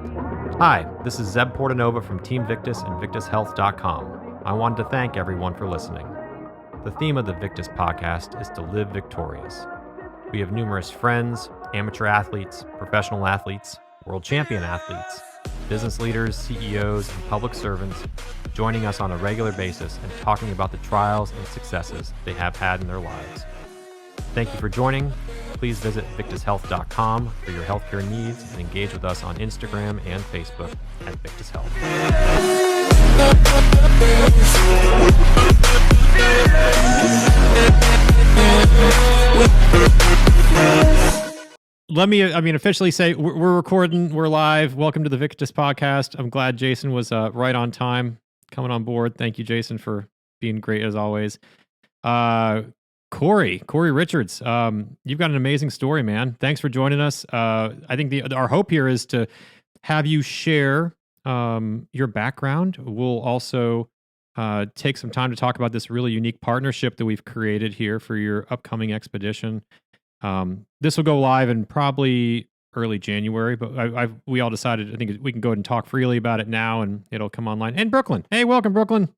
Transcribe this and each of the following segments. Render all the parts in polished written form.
Hi, this is Zeb Portanova from Team Victus and VictusHealth.com. I wanted to thank everyone for listening. The theme of the Victus podcast is to live victorious. We have numerous friends, amateur athletes, professional athletes, world champion athletes, business leaders, CEOs, and public servants joining us on a regular basis and talking about the trials and successes they have had in their lives. Thank you for joining. Please visit VictusHealth.com for your healthcare needs and engage with us on Instagram and Facebook at Victus Health. Let me, officially say we're recording, we're live. Welcome to the Victus podcast. I'm glad Jason was right on time coming on board. Thank you, Jason, for being great as always. Cory Richards, you've got an amazing story, man. Thanks for joining us. I think our hope here is to have you share your background. We'll also take some time to talk about this really unique partnership that we've created here for your upcoming expedition. This will go live in probably early January, but we all decided, I think we can go ahead and talk freely about it now, and it'll come online. And Brooklyn. Hey, welcome, Brooklyn.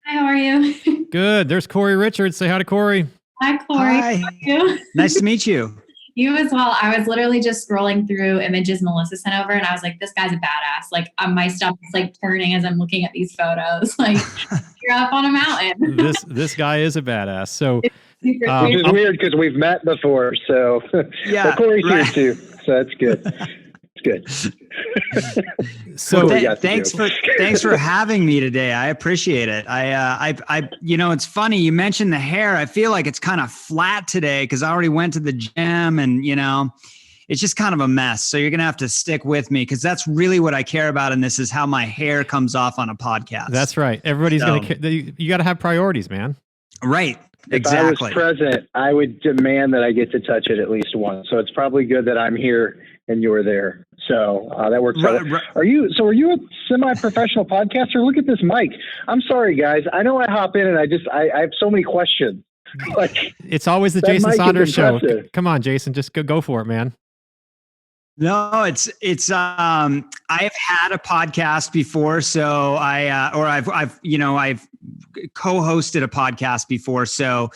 Hi, how are you? Good. There's Cory Richards. Say hi to Cory. Hi, Cory. Hi. How are you? Nice to meet you. You as well. I was literally just scrolling through images Melissa sent over, and I was like, this guy's a badass. Like, my stomach is like turning as I'm looking at these photos. Like, you're up on a mountain. This guy is a badass. So which is weird because we've met before. So yeah, well, Cory's right. here too. So that's good. Good. So thanks for having me today. I appreciate it. I it's funny you mentioned the hair. I feel like it's kind of flat today because I already went to the gym and it's just kind of a mess. So you're gonna have to stick with me because that's really what I care about. And this is how my hair comes off on a podcast. That's right. Everybody's you got to have priorities, man. Right. If I was present, I would demand that I get to touch it at least once. So it's probably good that I'm here and you're there. So that works out. Right. Are you a semi-professional podcaster? Look at this mic. I'm sorry, guys. I know I hop in and I have so many questions. Like, it's always the Jason Saunders show. Come on, Jason, just go for it, man. No, it's I've had a podcast before, so I've co-hosted a podcast before, so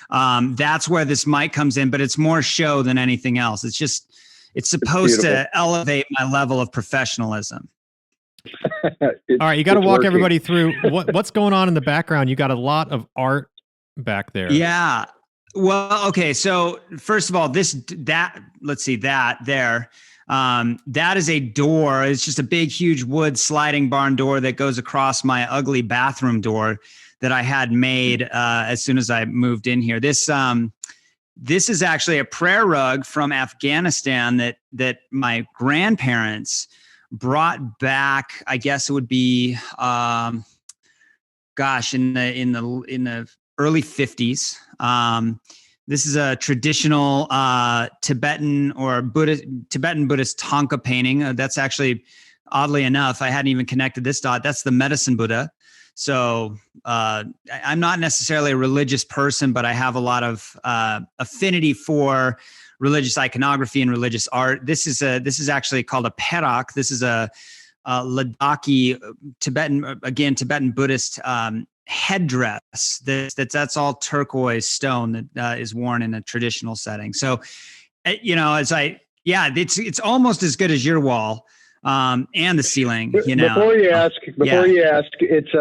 that's where this mic comes in, but it's more show than anything else. It's supposed to elevate my level of professionalism. All right, you got to walk everybody through what's going on in the background. You got a lot of art back there. Yeah. Well, okay. So first of all, that is a door. It's just a big, huge wood sliding barn door that goes across my ugly bathroom door that I had made as soon as I moved in here. This is actually a prayer rug from Afghanistan that my grandparents brought back. I guess it would be, in the early 50s. This is a traditional Tibetan Buddhist Thangka painting. That's actually, oddly enough, I hadn't even connected this dot. That's the medicine Buddha. So I'm not necessarily a religious person, but I have a lot of affinity for religious iconography and religious art. This is actually called a perak. This is a Ladakhi Tibetan Buddhist headdress. That's all turquoise stone that is worn in a traditional setting. So, it's almost as good as your wall. And the ceiling, Before you ask, it's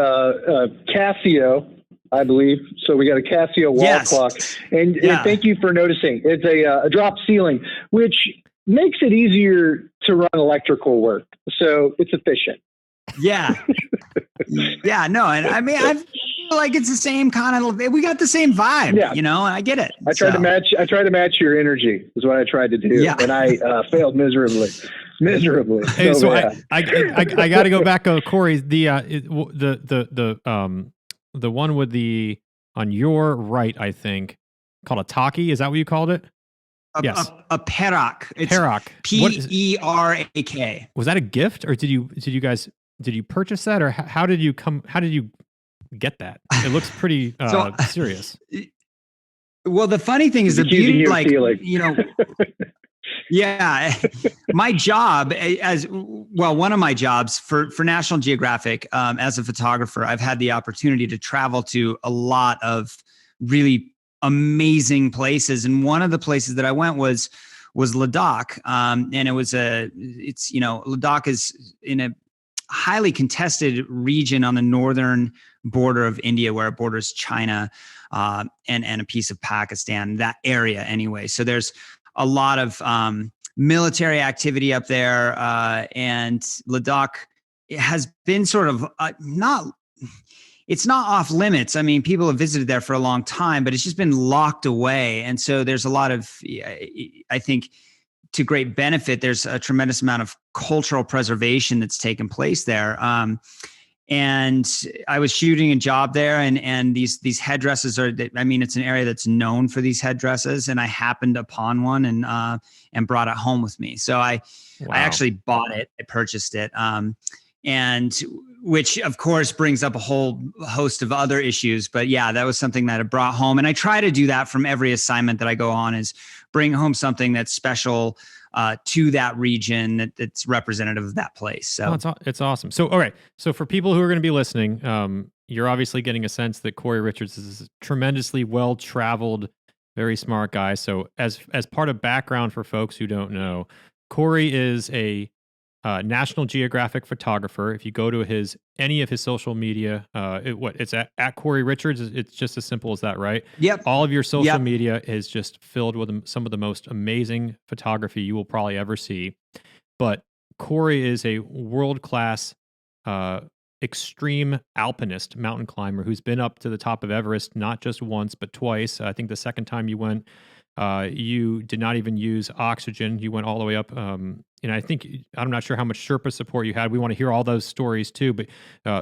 Casio, I believe. So we got a Casio wall clock, and thank you for noticing. It's a drop ceiling, which makes it easier to run electrical work. So it's efficient. Yeah. No, and I mean, I feel like it's the same kind of. We got the same vibe. Yeah. And I get it. I tried to match your energy. Is what I tried to do, and I failed miserably. Hey, so I got to go back to Cory. The one with the on your right, I think, called a taki. Is that what you called it? Yes, a perak. It's perak. Perak. Was that a gift, or did you purchase that, or how did you get that? It looks pretty serious. Well, the funny thing is the beauty, like, Yeah. My job one of my jobs for National Geographic, as a photographer, I've had the opportunity to travel to a lot of really amazing places. And one of the places that I went was Ladakh. And Ladakh is in a highly contested region on the northern border of India, where it borders China, and a piece of Pakistan, that area anyway. So there's a lot of military activity up there, and Ladakh has been sort of it's not off limits. I mean, people have visited there for a long time, but it's just been locked away. And so there's a lot of, I think, to great benefit, there's a tremendous amount of cultural preservation that's taken place there. And I was shooting a job there, and these headdresses it's an area that's known for these headdresses, and I happened upon one and brought it home with me. So I actually bought it, I purchased it. And which of course brings up a whole host of other issues, but yeah, that was something that I brought home. And I try to do that from every assignment that I go on, is bring home something that's special to that region, that's representative of that place. So it's awesome. So, all right. So for people who are going to be listening, you're obviously getting a sense that Cory Richards is a tremendously well-traveled, very smart guy. So as part of background for folks who don't know, Cory is a National Geographic photographer. If you go to any of his social media, it's at Cory Richards. It's just as simple as that, right? Yep. All of your social media is just filled with some of the most amazing photography you will probably ever see. But Cory is a world-class extreme alpinist, mountain climber, who's been up to the top of Everest not just once but twice. I think the second time you went, you did not even use oxygen. You went all the way up. And I'm not sure how much Sherpa support you had. We want to hear all those stories too. But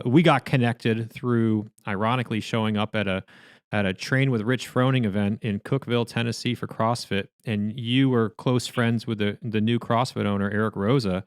we got connected through, ironically, showing up at a Train with Rich Froning event in Cookeville, Tennessee for CrossFit. And you were close friends with the new CrossFit owner, Eric Rosa.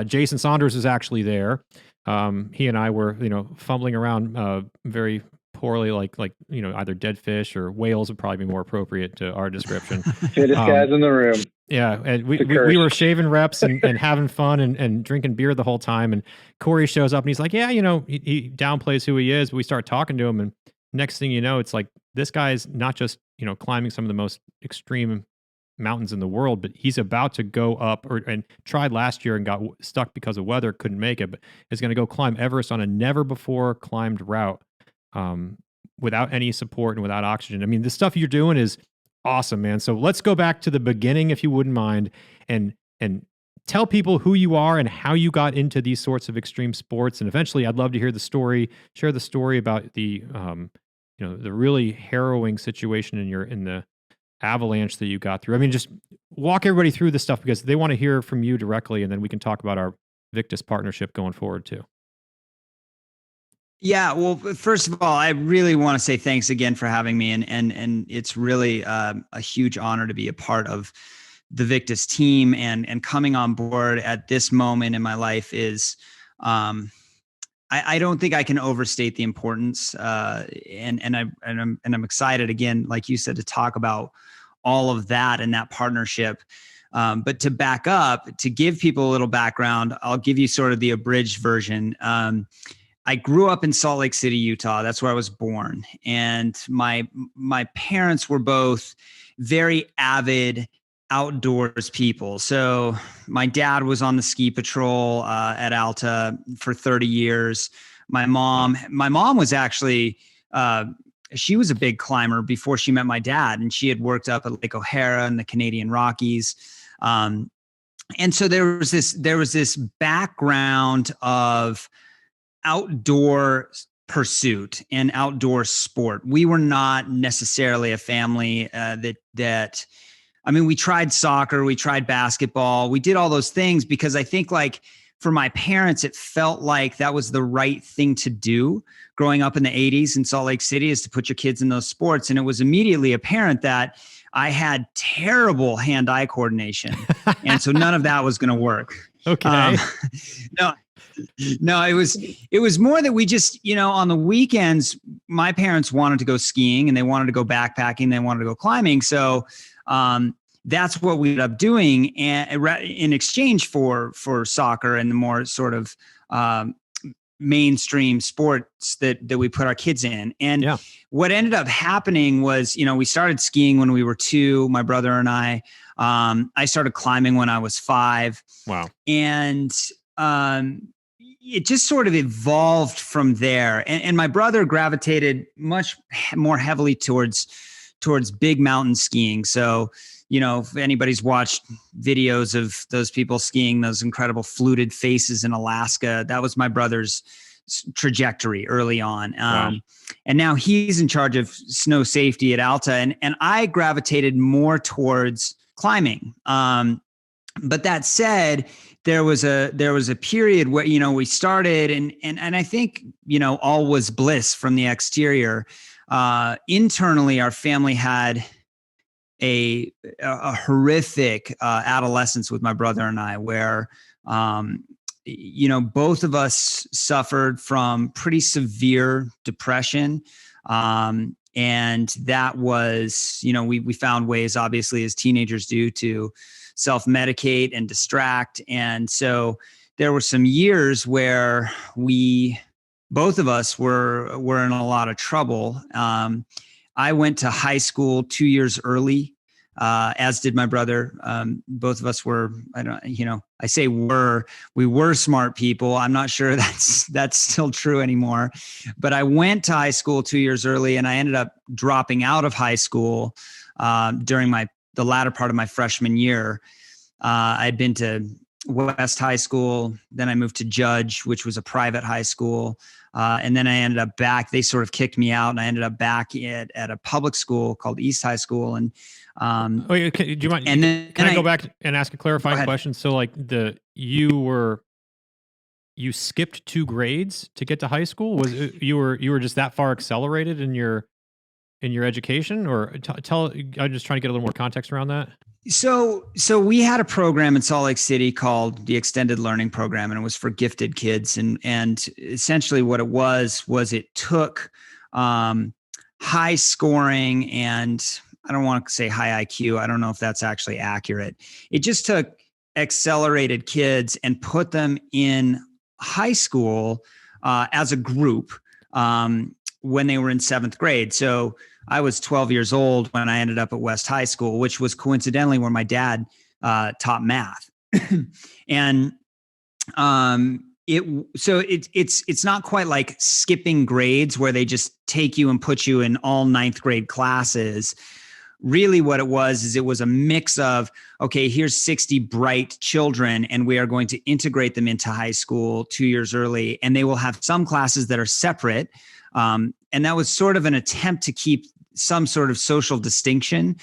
Jason Saunders was actually there. He and I were, fumbling around very poorly, like either dead fish or whales would probably be more appropriate to our description. Fittest guys in the room. Yeah, and we were shaving reps and having fun and drinking beer the whole time. And Cory shows up and he's like, yeah, he downplays who he is. We start talking to him, and next thing you know, it's like this guy's not just climbing some of the most extreme mountains in the world, but he's about to go up and tried last year and got stuck because of weather, couldn't make it, but is going to go climb Everest on a never before climbed route, without any support and without oxygen. I mean, the stuff you're doing is awesome, man. So let's go back to the beginning, if you wouldn't mind, and tell people who you are and how you got into these sorts of extreme sports. And eventually, I'd love to hear share the story about the really harrowing situation in the avalanche that you got through. I mean, just walk everybody through this stuff, because they want to hear from you directly, and then we can talk about our Victus partnership going forward too. Yeah, well, first of all, I really want to say thanks again for having me, and it's really a huge honor to be a part of the Victus team, and coming on board at this moment in my life is, I don't think I can overstate the importance, and I'm excited again, like you said, to talk about all of that and that partnership. But to back up, to give people a little background, I'll give you sort of the abridged version. I grew up in Salt Lake City, Utah. That's where I was born. And my parents were both very avid outdoors people. So my dad was on the ski patrol at Alta for 30 years. My mom was actually, she was a big climber before she met my dad, and she had worked up at Lake O'Hara in the Canadian Rockies. And so there was this background of outdoor pursuit and outdoor sport. We were not necessarily a family we tried soccer, we tried basketball, we did all those things because I think, like, for my parents, it felt like that was the right thing to do growing up in the 80s in Salt Lake City, is to put your kids in those sports. And it was immediately apparent that I had terrible hand-eye coordination. And so none of that was going to work. Okay. No, it was more that we just, on the weekends, my parents wanted to go skiing and they wanted to go backpacking, they wanted to go climbing. So, that's what we ended up doing, and in exchange for soccer and the more sort of mainstream sports that we put our kids in. And what ended up happening was, we started skiing when we were 2, my brother and I. I started climbing when I was 5. Wow. And it just sort of evolved from there. And my brother gravitated much more heavily towards big mountain skiing. So, if anybody's watched videos of those people skiing those incredible fluted faces in Alaska, that was my brother's trajectory early on. Wow. And now he's in charge of snow safety at Alta. And I gravitated more towards climbing. But that said, there was a period where, we started and I think, all was bliss from the exterior. Internally, our family had a horrific adolescence with my brother and I, where both of us suffered from pretty severe depression, and that was, we found ways, obviously, as teenagers do, to self-medicate and distract. And so there were some years where both of us were in a lot of trouble. I went to high school 2 years early, as did my brother. Both of us were, I say we were smart people. I'm not sure that's still true anymore, but I went to high school 2 years early, and I ended up dropping out of high school during the latter part of my freshman year. I'd been to West High School, then I moved to Judge, which was a private high school. And then I ended up back, they sort of kicked me out, and I ended up back at a public school called East High School. And, do you mind? And then can I go back and ask a clarifying question? So like you skipped 2 grades to get to high school? Was you were just that far accelerated in your education, or I'm just trying to get a little more context around that. So we had a program in Salt Lake City called the Extended Learning Program, and it was for gifted kids. And essentially what it was it took high scoring, and I don't want to say high IQ. I don't know if that's actually accurate. It just took accelerated kids and put them in high school as a group when they were in 7th grade. So I was 12 years old when I ended up at West High School, which was coincidentally where my dad taught math. And it's not quite like skipping grades where they just take you and put you in all 9th grade classes. Really what it was a mix of, okay, here's 60 bright children, and we are going to integrate them into high school 2 years early, and they will have some classes that are separate. And that was sort of an attempt to keep some sort of social distinction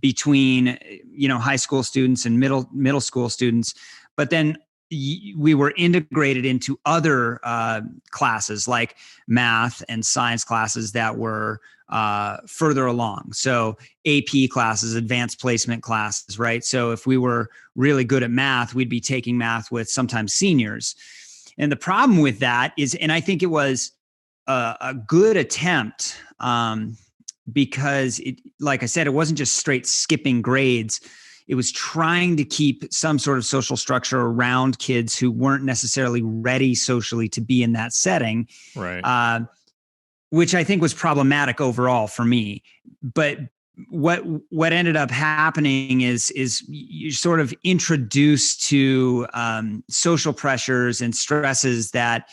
between, high school students and middle school students. But then we were integrated into other classes like math and science classes that were further along. So AP classes, advanced placement classes, right? So if we were really good at math, we'd be taking math with sometimes seniors. And the problem with that is, and I think it was a good attempt because like I said, it wasn't just straight skipping grades. It was trying to keep some sort of social structure around kids who weren't necessarily ready socially to be in that setting. Right. Which I think was problematic overall for me. But what ended up happening is you're sort of introduced to social pressures and stresses that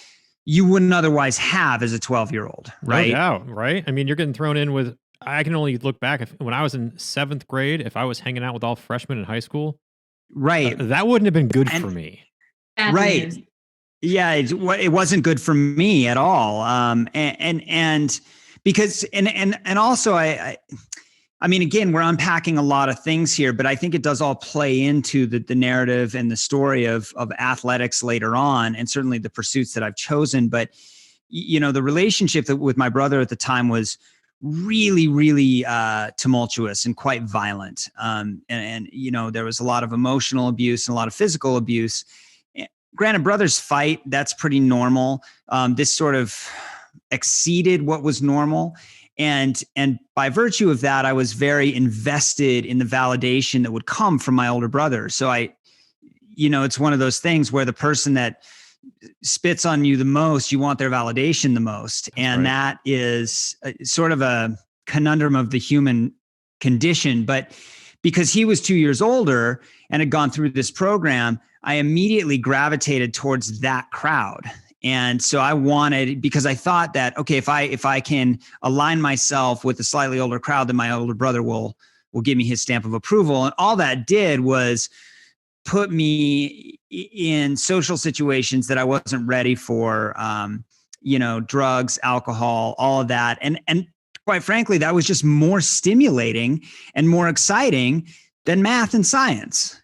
you wouldn't otherwise have as a 12-year-old, right? No doubt, right? I mean, you're getting thrown in with, I can only look back, when I was in 7th grade, if I was hanging out with all freshmen in high school, right, that wouldn't have been good for me. Right. Yeah, it wasn't good for me at all. And because, and also I mean, again, we're unpacking a lot of things here, but I think it does all play into the narrative and the story of athletics later on, and certainly the pursuits that I've chosen. But, the relationship with my brother at the time was really, really tumultuous and quite violent. And there was a lot of emotional abuse and a lot of physical abuse. Granted, brothers fight, that's pretty normal. This sort of exceeded what was normal. And by virtue of that, I was very invested in the validation that would come from my older brother. So it's one of those things where the person that spits on you the most, you want their validation the most. That's and right. That is sort of a conundrum of the human condition. But because he was 2 years older and had gone through this program, I immediately gravitated towards that crowd. And so I wanted, because I thought that, okay, if I can align myself with a slightly older crowd, then my older brother will give me his stamp of approval. And all that did was put me in social situations that I wasn't ready for, drugs, alcohol, all of that. And quite frankly, that was just more stimulating and more exciting than math and science.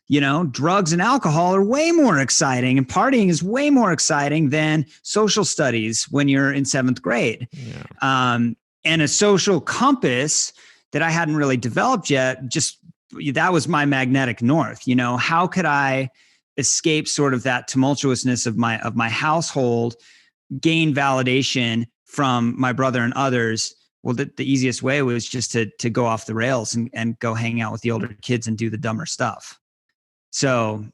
Drugs and alcohol are way more exciting, and partying is way more exciting than social studies when you're in 7th grade. Yeah. And a social compass that I hadn't really developed yet, that was my magnetic north. How could I escape sort of that tumultuousness of my household, gain validation from my brother and others? Well, the easiest way was just to go off the rails and go hang out with the older kids and do the dumber stuff. So,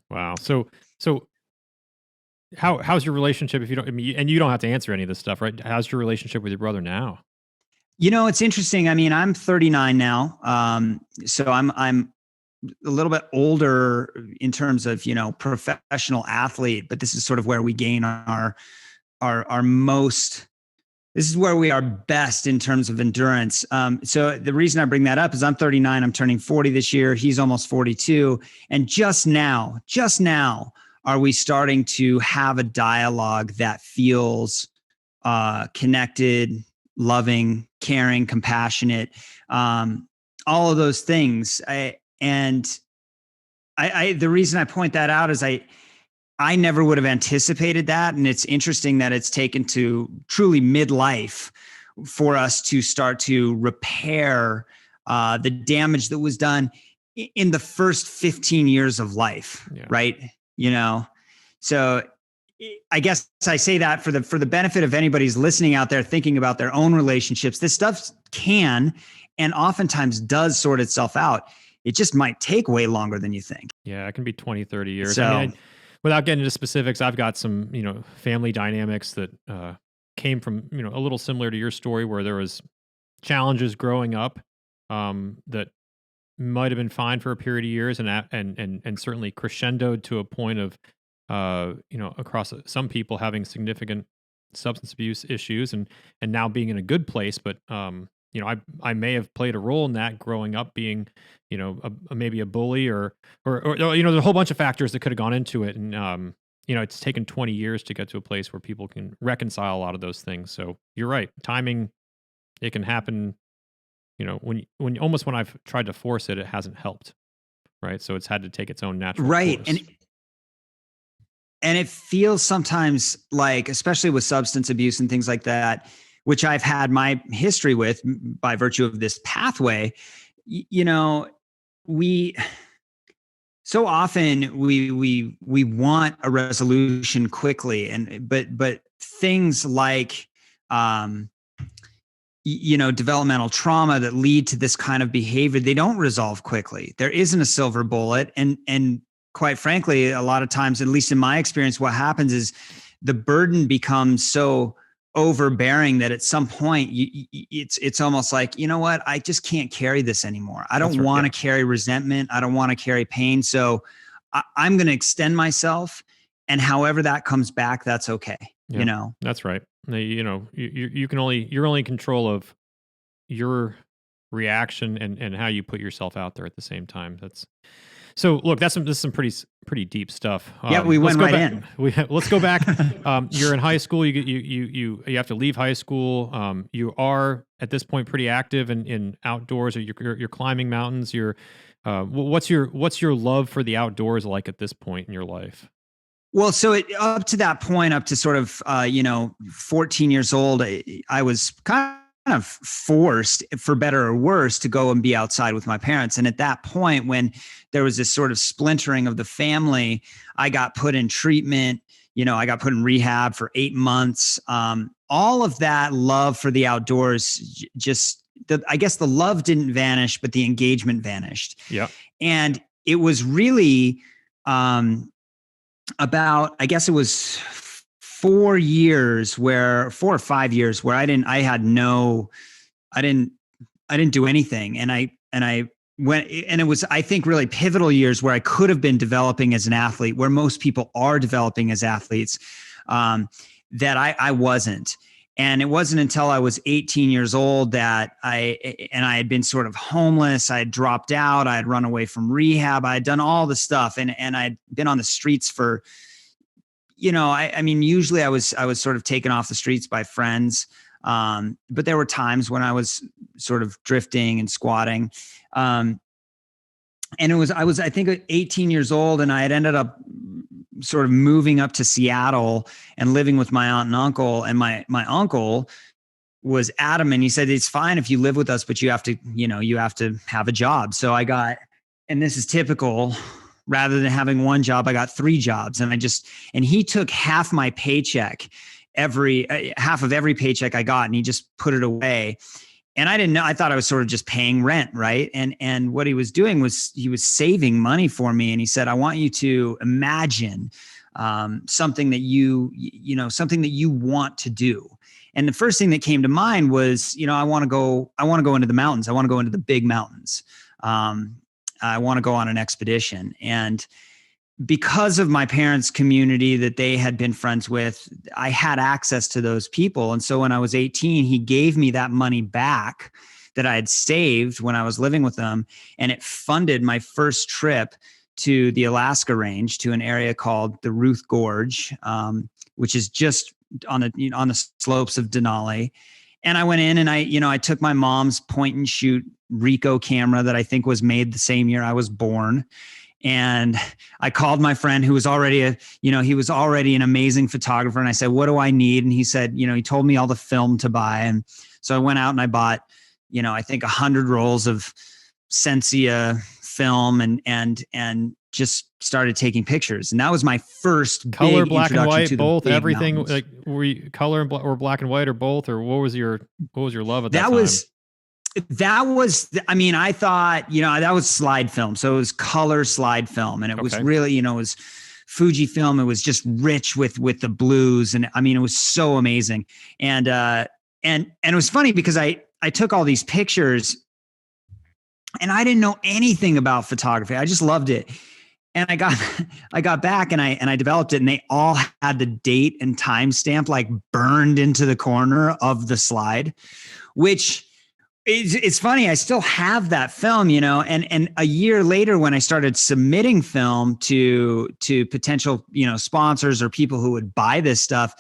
wow. So how's your relationship? If you don't, and you don't have to answer any of this stuff, right? How's your relationship with your brother now? It's interesting. I mean, I'm 39 now. So I'm a little bit older in terms of, professional athlete, but this is sort of where we gain our most. This is where we are best in terms of endurance. So the reason I bring that up is I'm 39. I'm turning 40 this year. He's almost 42. And just now are we starting to have a dialogue that feels connected, loving, caring, compassionate, all of those things. The reason I point that out is I never would have anticipated that. And it's interesting that it's taken to truly midlife for us to start to repair the damage that was done in the first 15 years of life. Yeah. Right. So I guess I say that for the benefit of anybody who's listening out there thinking about their own relationships. This stuff can and oftentimes does sort itself out. It just might take way longer than you think. Yeah, it can be 20, 30 years. So, without getting into specifics, I've got some, family dynamics that came from, a little similar to your story, where there was challenges growing up that might have been fine for a period of years, and certainly crescendoed to a point of, across some people having significant substance abuse issues, and now being in a good place, but I may have played a role in that growing up, being, maybe a bully or there's a whole bunch of factors that could have gone into it. And, it's taken 20 years to get to a place where people can reconcile a lot of those things. So you're right. Timing, it can happen, when I've tried to force it, it hasn't helped. Right. So it's had to take its own natural course. And it feels sometimes like, especially with substance abuse and things like that, which I've had my history with by virtue of this pathway, we so often we want a resolution quickly, but things like developmental trauma that lead to this kind of behavior, they don't resolve quickly. There isn't a silver bullet, and quite frankly, a lot of times, at least in my experience, what happens is the burden becomes so overbearing that at some point it's almost like, you know what, I just can't carry this anymore. I don't want to carry resentment. I don't want to carry pain. So I'm going to extend myself, and however that comes back, that's okay. Yeah, that's right. You're only in control of your reaction and how you put yourself out there at the same time. So look, this is some pretty deep stuff. Yeah, we went right in. Let's go back. You're in high school. You have to leave high school. You are at this point pretty active in outdoors. Or you're climbing mountains. What's your love for the outdoors like at this point in your life? Well, so up to that point, up to sort of 14 years old, I was kind of forced, for better or worse, to go and be outside with my parents. And at that point, when there was this sort of splintering of the family, I got put in treatment. I got put in rehab for 8 months. All of that love for the outdoors, I guess the love didn't vanish, but the engagement vanished. Yeah. And it was really about, I guess it was 4 or 5 years where I didn't do anything. And I went, and it was, I think, really pivotal years where I could have been developing as an athlete, where most people are developing as athletes, that I wasn't. And it wasn't until I was 18 years old that I had been sort of homeless. I had dropped out. I had run away from rehab. I had done all the stuff, and I'd been on the streets for, I mean, usually I was sort of taken off the streets by friends. But there were times when I was sort of drifting and squatting. And I was, I think, 18 years old, and I had ended up sort of moving up to Seattle and living with my aunt and uncle. And my uncle was adamant. He said, it's fine if you live with us, but you have to have a job. So I got, and this is typical, rather than having one job, I got 3 jobs. And he took half my paycheck, half of every paycheck I got, and he just put it away. And I didn't know, I thought I was sort of just paying rent. Right. And what he was doing was he was saving money for me. And he said, I want you to imagine something that something that you want to do. And the first thing that came to mind was, I want to go into the mountains. I want to go into the big mountains. I want to go on an expedition. And because of my parents' community that they had been friends with, I had access to those people. And so when I was 18, he gave me that money back that I had saved when I was living with them. And it funded my first trip to the Alaska range, to an area called the Ruth Gorge, which is just on the slopes of Denali. And I went in and I took my mom's point and shoot Ricoh camera that I think was made the same year I was born. And I called my friend who was already he was already an amazing photographer. And I said, what do I need? And he said, he told me all the film to buy. And so I went out and I bought, I think 100 rolls of Sensia film and just started taking pictures. And that was my first color, big black and white, to both, everything. Mountains. Like, were you color or black and white or both, or what was your love at that time? I thought, that was slide film. So it was color slide film. And it was really, it was Fujifilm. It was just rich with the blues. And I mean, it was so amazing. And it was funny because I took all these pictures and I didn't know anything about photography. I just loved it. And I got back and I developed it, and they all had the date and timestamp like burned into the corner of the slide, which it's funny. I still have that film, and a year later when I started submitting film to potential, sponsors or people who would buy this stuff,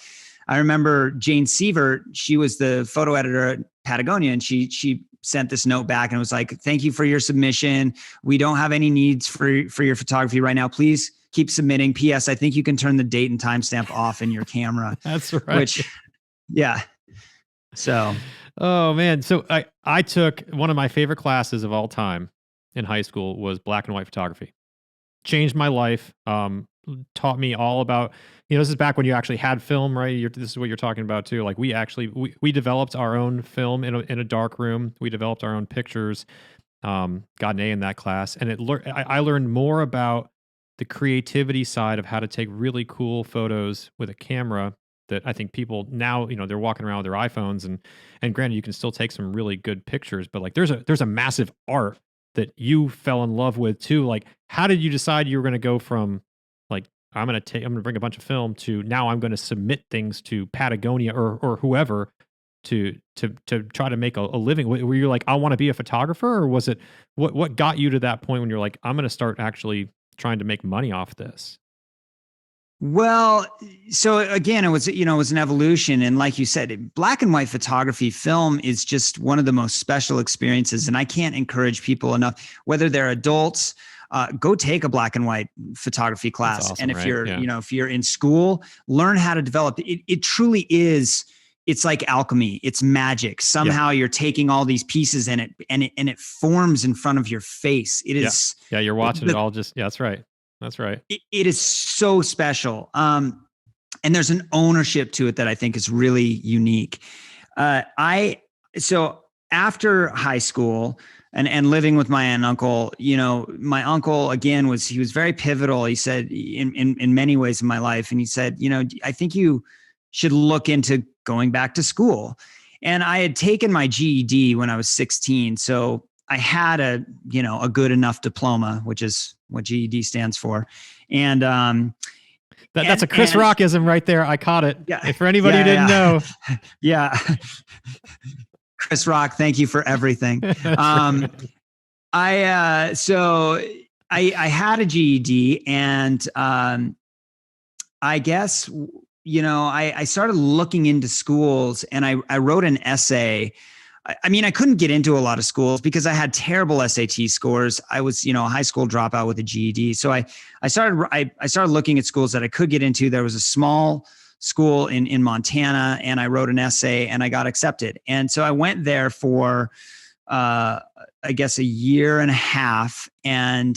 I remember Jane Sievert, she was the photo editor at Patagonia, and she sent this note back and was like, thank you for your submission. We don't have any needs for your photography right now. Please keep submitting. P.S. I think you can turn the date and timestamp off in your camera. That's right. Which, yeah. So. Oh man. So I took one of my favorite classes of all time in high school was black and white photography. Changed my life. Taught me all about, this is back when you actually had film, right? This is what you're talking about too. Like we developed our own film in a dark room. We developed our own pictures. Got an A in that class, and I learned more about the creativity side of how to take really cool photos with a camera that I think people now, they're walking around with their iPhones, and granted, you can still take some really good pictures, but like there's a massive art that you fell in love with too. Like, how did you decide you were going to go from like, I'm going to bring a bunch of film to now I'm going to submit things to Patagonia or whoever to try to make a living? Were you like, I want to be a photographer, or was it what got you to that point when you're like, I'm going to start actually trying to make money off this? Well, so again, it was an evolution. And like you said, black and white photography film is just one of the most special experiences. And I can't encourage people enough, whether they're adults, go take a black and white photography class. Awesome, and if right? you're, if you're in school, learn how to develop it. It truly is it's like alchemy. It's magic. Somehow you're taking all these pieces and it forms in front of your face. It is. Yeah. You're watching it all that's right. That's right. It is so special. And there's an ownership to it that I think is really unique. So after high school and living with my aunt and uncle, my uncle again he was very pivotal. He said in many ways in my life, and he said, I think you should look into going back to school. And I had taken my GED when I was 16. So I had a good enough diploma, which is what GED stands for. And, that's a Chris Rockism right there. I caught it. Yeah. If for anybody who didn't know. Yeah. Chris Rock, thank you for everything. I had a GED, and I guess, I started looking into schools, and I wrote an essay. I mean, I couldn't get into a lot of schools because I had terrible SAT scores. I was, a high school dropout with a GED. So I started looking at schools that I could get into. There was a small school in Montana, and I wrote an essay and I got accepted. And so I went there for, I guess, a year and a half. And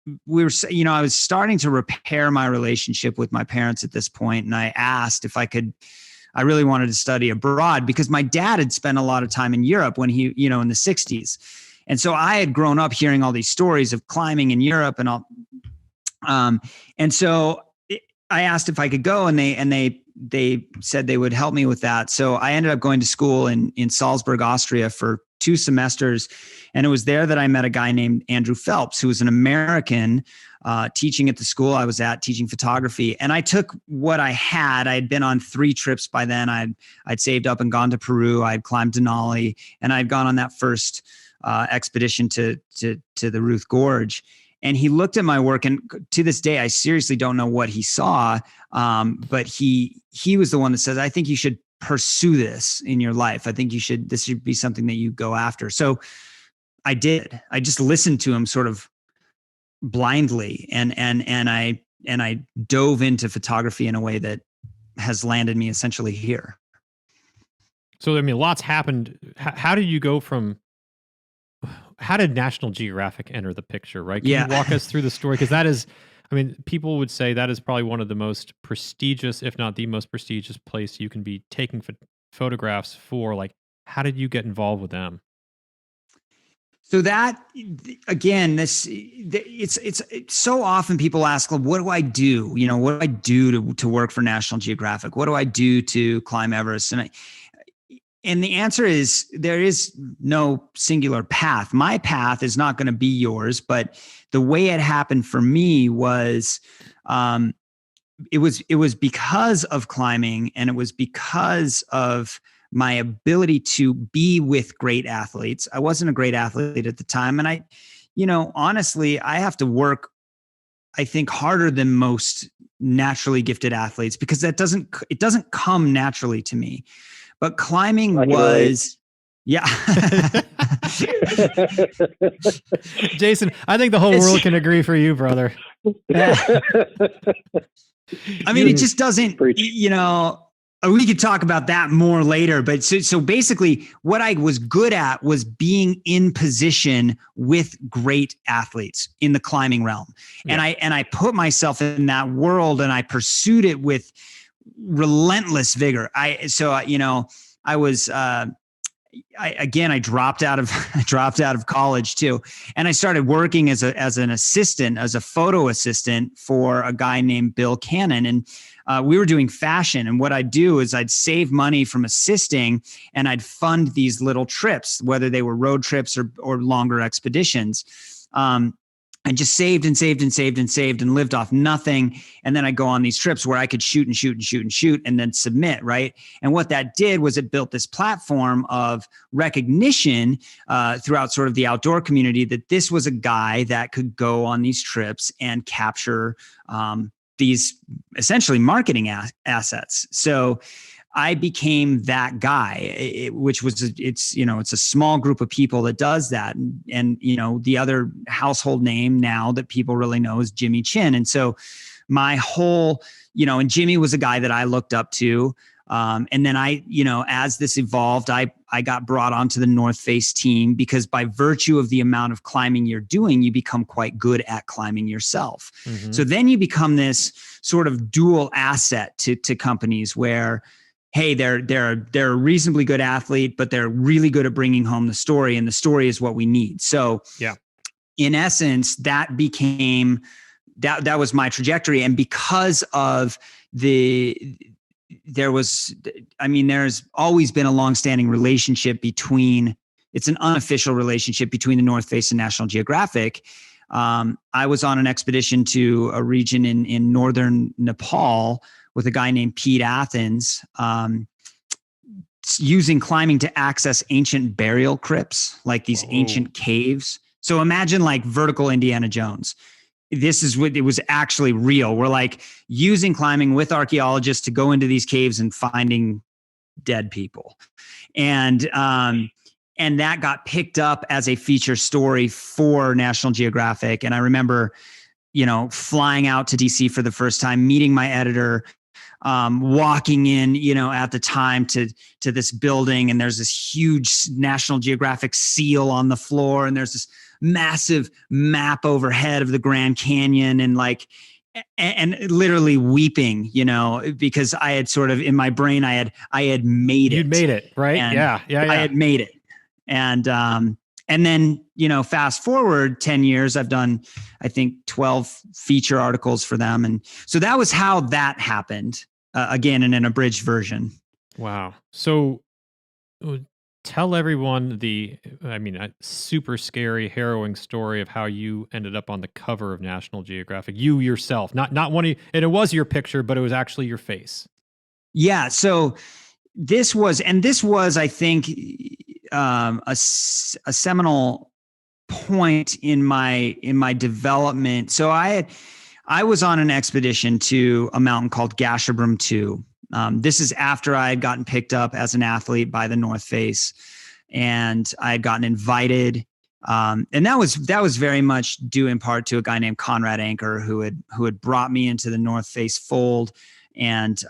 I was starting to repair my relationship with my parents at this point. And I asked if I really wanted to study abroad because my dad had spent a lot of time in Europe when he, in the 60s. And so I had grown up hearing all these stories of climbing in Europe and all. And so I asked if I could go, and they said they would help me with that. So I ended up going to school in Salzburg, Austria for 2 semesters. And it was there that I met a guy named Andrew Phelps, who was an American teaching at the school I was at, teaching photography. And I took what I had. I had been on 3 trips by then. I'd saved up and gone to Peru. I'd climbed Denali, and I'd gone on that first expedition to the Ruth Gorge. And he looked at my work, and to this day, I seriously don't know what he saw. But he was the one that says, I think you should pursue this in your life. I think this should be something that you go after. So I did. I just listened to him sort of blindly, and I dove into photography in a way that has landed me essentially here. So, I mean, lots happened. How did you go from, how did National Geographic enter the picture, right? Can you walk us through the story? Because that is, people would say that is probably one of the most prestigious, if not the most prestigious place you can be taking photographs for. Like, how did you get involved with them? So that, again, it's so often people ask, well, what do I do? What do I do to work for National Geographic? What do I do to climb Everest? And the answer is there is no singular path. My path is not going to be yours, but the way it happened for me was, it was because of climbing, and it was because of my ability to be with great athletes. I wasn't a great athlete at the time. And honestly, I have to work, I think, harder than most naturally gifted athletes, because it doesn't come naturally to me. But climbing was, yeah. Jason, I think the whole world can agree for you, brother. It just doesn't, we could talk about that more later, but so basically what I was good at was being in position with great athletes in the climbing realm. Yeah. And I put myself in that world, and I pursued it with relentless vigor. I dropped out of college too. And I started working as a photo assistant for a guy named Bill Cannon. And we were doing fashion. And what I'd do is I'd save money from assisting, and I'd fund these little trips, whether they were road trips or longer expeditions. I just saved and lived off nothing. And then I go on these trips where I could shoot and then submit, right? And what that did was it built this platform of recognition throughout sort of the outdoor community that this was a guy that could go on these trips and capture these essentially marketing assets. So I became that guy, it's a small group of people that does that. And the other household name now that people really know is Jimmy Chin. And so my whole, and Jimmy was a guy that I looked up to. And then as this evolved, I got brought onto the North Face team because by virtue of the amount of climbing you're doing, you become quite good at climbing yourself. Mm-hmm. So then you become this sort of dual asset to companies where, hey, they're a reasonably good athlete, but they're really good at bringing home the story, and the story is what we need. So in essence, that became that was my trajectory. And because of there's always been a longstanding relationship it's an unofficial relationship between the North Face and National Geographic. I was on an expedition to a region in northern Nepal with a guy named Pete Athens, using climbing to access ancient burial crypts, like these ancient caves. So imagine like vertical Indiana Jones. This is what it was actually real. We're like using climbing with archaeologists to go into these caves and finding dead people. And that got picked up as a feature story for National Geographic. And I remember, flying out to DC for the first time, meeting my editor, walking in, at the time to this building, and there's this huge National Geographic seal on the floor, and there's this massive map overhead of the Grand Canyon, and literally weeping, because I had sort of in my brain, I had made it. You'd made it, right? Yeah. I had made it. And then, fast forward 10 years, I've done, I think 12 feature articles for them. And so that was how that happened, again, in an abridged version. Wow. So tell everyone a super scary, harrowing story of how you ended up on the cover of National Geographic. You yourself, not one of you, and it was your picture, but it was actually your face. Yeah. So this was, I think, a seminal point in my development. So I was on an expedition to a mountain called Gasherbrum 2. This is after I had gotten picked up as an athlete by the North Face, and I had gotten invited. And that was very much due in part to a guy named Conrad Anker who had brought me into the North Face fold. And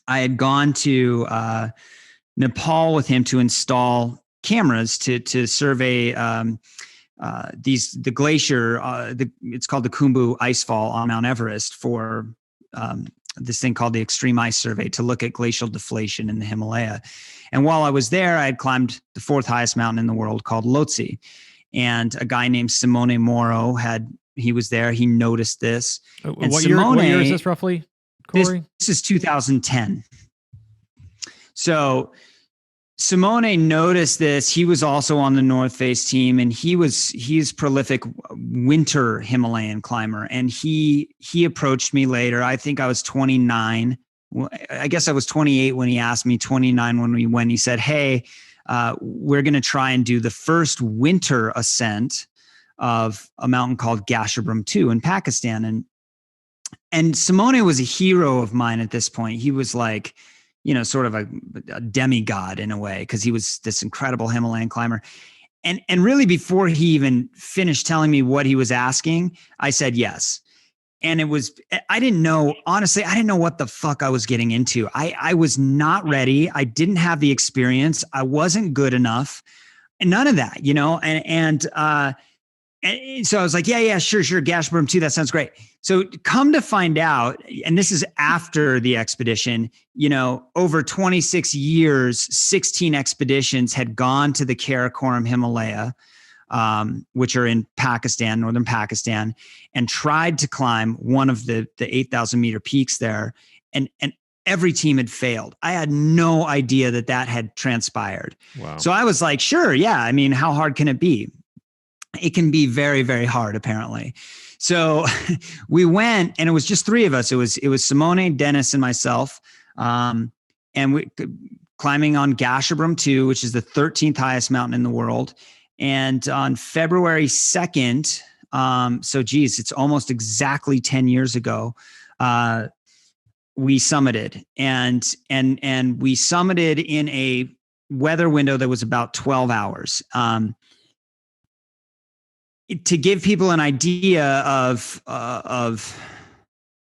I had gone to Nepal with him to install cameras to survey the glacier. It's called the Khumbu Icefall on Mount Everest for this thing called the Extreme Ice Survey to look at glacial deflation in the Himalaya. And while I was there, I had climbed the fourth highest mountain in the world called Lhotse. And a guy named Simone Moro he was there. He noticed this. And what year is this roughly, Cory? This is 2010. So Simone noticed this. He was also on the North Face team, and he's prolific winter Himalayan climber. And he approached me later. I think I was 29. I guess I was 28 when he asked me, 29 when we went. He said, hey, we're going to try and do the first winter ascent of a mountain called Gasherbrum 2 in Pakistan. And Simone was a hero of mine at this point. He was like, sort of a demigod in a way, because he was this incredible Himalayan climber. And really before he even finished telling me what he was asking, I said yes. And I didn't know what the fuck I was getting into. I was not ready. I didn't have the experience. I wasn't good enough, and none of that, and so I was like, yeah, sure. Gasherbrum 2, that sounds great. So come to find out, and this is after the expedition, over 26 years, 16 expeditions had gone to the Karakoram Himalaya, which are in Pakistan, northern Pakistan, and tried to climb one of the 8,000 meter peaks there. And every team had failed. I had no idea that had transpired. Wow. So I was like, sure. Yeah. I mean, how hard can it be? It can be very, very hard, apparently. So we went, and it was just three of us. It was Simone, Dennis, and myself. And we climbing on Gasherbrum 2, which is the 13th highest mountain in the world. And on February 2nd, it's almost exactly 10 years ago, we summited, and we summited in a weather window that was about 12 hours. To give people an idea of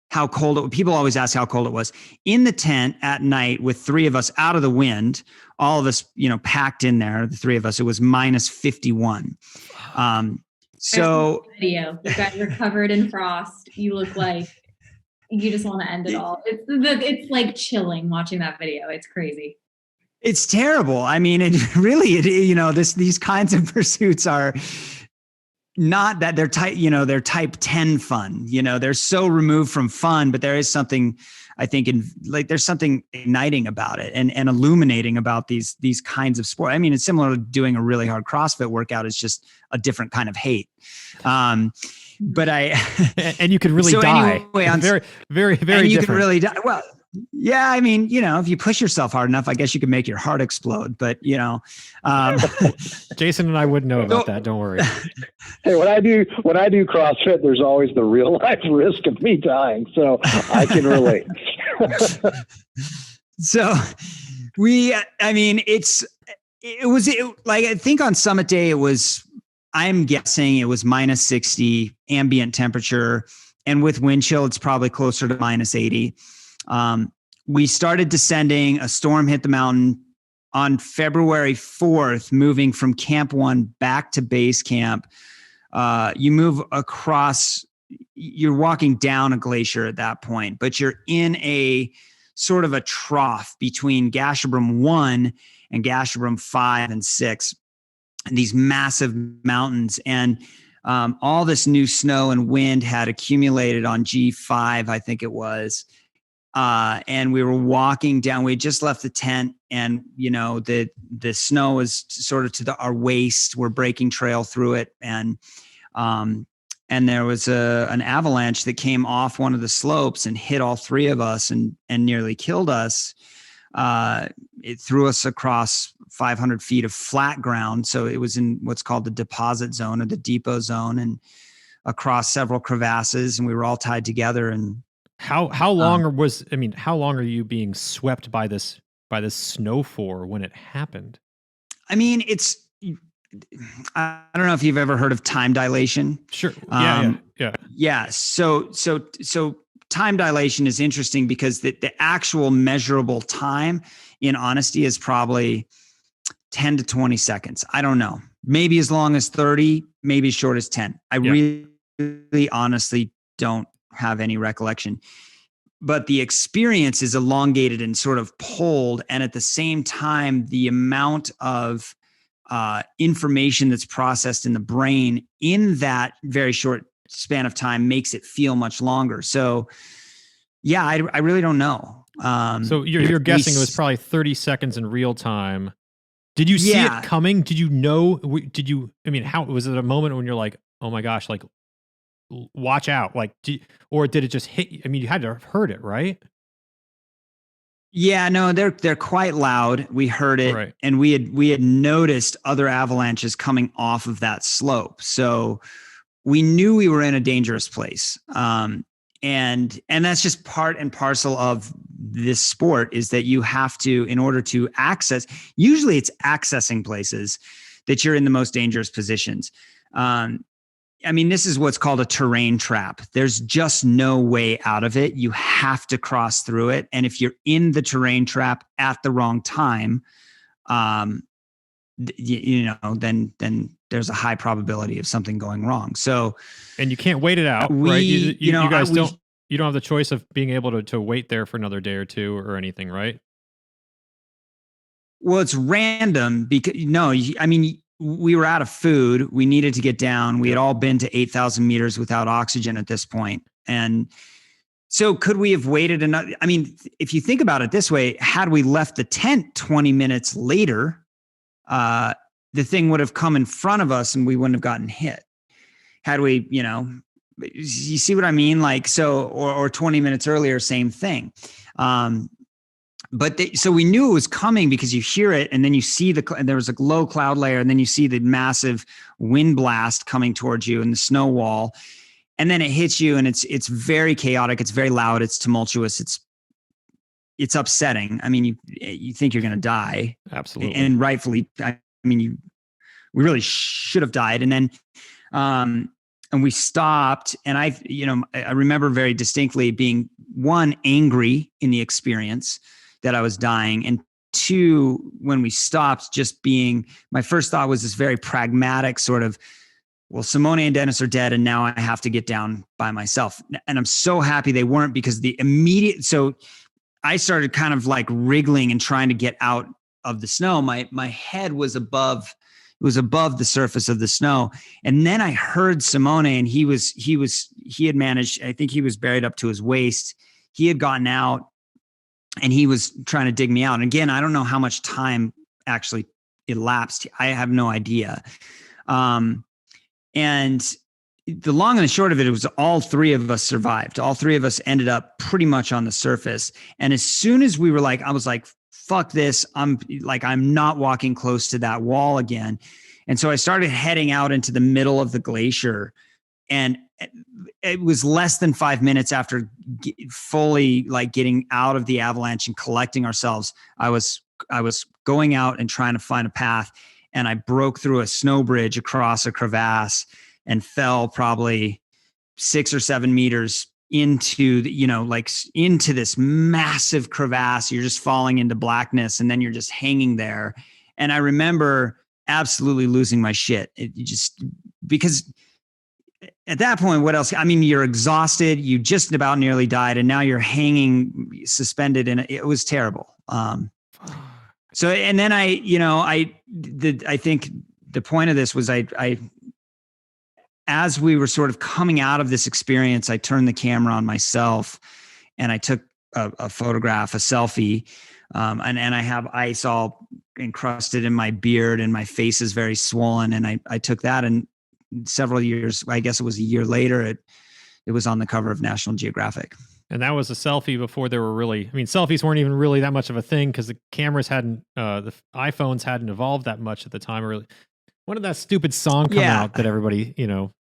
how cold people always ask how cold it was in the tent at night with three of us out of the wind, all of us, packed in there, the three of us, it was minus 51. So video, you guys are covered in frost. You look like you just want to end it all. It's like chilling watching that video. It's crazy. It's terrible. I mean, these kinds of pursuits are not that they're they're type 10 fun, they're so removed from fun, but there is something, I think, there's something igniting about it and illuminating about these kinds of sport. I mean, it's similar to doing a really hard CrossFit workout. It's just a different kind of hate. But and you could really die. Anyway, very, very, very and you different. could really die. Well, yeah, I mean, if you push yourself hard enough, I guess you could make your heart explode. But Jason and I wouldn't know about that. Don't worry. Hey, when I do CrossFit, there's always the real life risk of me dying, so I can relate. So I think on summit day I'm guessing it was minus 60 ambient temperature, and with wind chill, it's probably closer to minus 80. We started descending. A storm hit the mountain on February 4th, moving from Camp 1 back to base camp. You move across, you're walking down a glacier at that point, but you're in a sort of a trough between Gasherbrum 1 and Gasherbrum 5 and 6, and these massive mountains. And all this new snow and wind had accumulated on G5, I think it was. And we were walking down, we had just left the tent, and, the snow was sort of to our waist. We're breaking trail through it. And there was an avalanche that came off one of the slopes and hit all three of us and nearly killed us. It threw us across 500 feet of flat ground. So it was in what's called the deposit zone or the depot zone, and across several crevasses, and we were all tied together. And how long how long are you being swept by this snow for when it happened? I mean, I don't know if you've ever heard of time dilation. Sure. Yeah. So time dilation is interesting because the actual measurable time, in honesty, is probably 10 to 20 seconds. I don't know. Maybe as long as 30, maybe as short as 10. I really honestly don't have any recollection. But the experience is elongated and sort of pulled. And at the same time, the amount of information that's processed in the brain in that very short span of time makes it feel much longer. So yeah, I really don't know. So you're guessing it was probably 30 seconds in real time. Did you see it coming? Did you know? How was it a moment when you're like, oh my gosh, like, watch out, like, or did it just hit you? I mean, you had to have heard it, right? Yeah, no, they're quite loud. We heard it, right. And we had noticed other avalanches coming off of that slope, so we knew we were in a dangerous place. And that's just part and parcel of this sport, is that you have to, in order to access, usually it's accessing places, that you're in the most dangerous positions. This is what's called a terrain trap. There's just no way out of it. You have to cross through it. And if you're in the terrain trap at the wrong time, then there's a high probability of something going wrong. So, and you can't wait it out, right? You guys don't have the choice of being able to wait there for another day or two or anything, right? Well, it's random because we were out of food. We needed to get down. We had all been to 8,000 meters without oxygen at this point. And so could we have waited another? I mean, if you think about it this way, had we left the tent 20 minutes later, the thing would have come in front of us and we wouldn't have gotten hit. Had we, you see what I mean? Like, so, or 20 minutes earlier, same thing. So we knew it was coming because you hear it, and then you see there was a low cloud layer, and then you see the massive wind blast coming towards you and the snow wall, and then it hits you, and it's very chaotic. It's very loud. It's tumultuous. It's upsetting. I mean, you think you're going to die. Absolutely. And rightfully, we really should have died. And then, we stopped, and I remember very distinctly being, one, angry in the experience that I was dying, and two, when we stopped, just being, my first thought was this very pragmatic sort of, well, Simone and Dennis are dead, and now I have to get down by myself. And I'm so happy they weren't, because so I started kind of like wriggling and trying to get out of the snow. My head was above the surface of the snow. And then I heard Simone, and he had managed, I think he was buried up to his waist. He had gotten out, and he was trying to dig me out. And again, I don't know how much time actually elapsed. I have no idea. And the long and the short of it was all three of us survived. All three of us ended up pretty much on the surface. And as soon as we were like, I was like, fuck this. I'm not walking close to that wall again. And so I started heading out into the middle of the glacier, and it was less than 5 minutes after fully like getting out of the avalanche and collecting ourselves. I was going out and trying to find a path, and I broke through a snow bridge across a crevasse and fell probably 6 or 7 meters into into this massive crevasse. You're just falling into blackness, and then you're just hanging there. And I remember absolutely losing my shit. Because at that point, what else? I mean, you're exhausted. You just about nearly died, and now you're hanging suspended, and it was terrible. So, and then I think the point of this was as we were sort of coming out of this experience, I turned the camera on myself, and I took a photograph, a selfie, and I have ice all encrusted in my beard, and my face is very swollen. And I took that, and several years, I guess it was a year later, it was on the cover of National Geographic. And that was a selfie before there were really, I mean, selfies weren't even really that much of a thing, because the cameras hadn't, the iPhones hadn't evolved that much at the time. Really, when did that stupid song come out that everybody,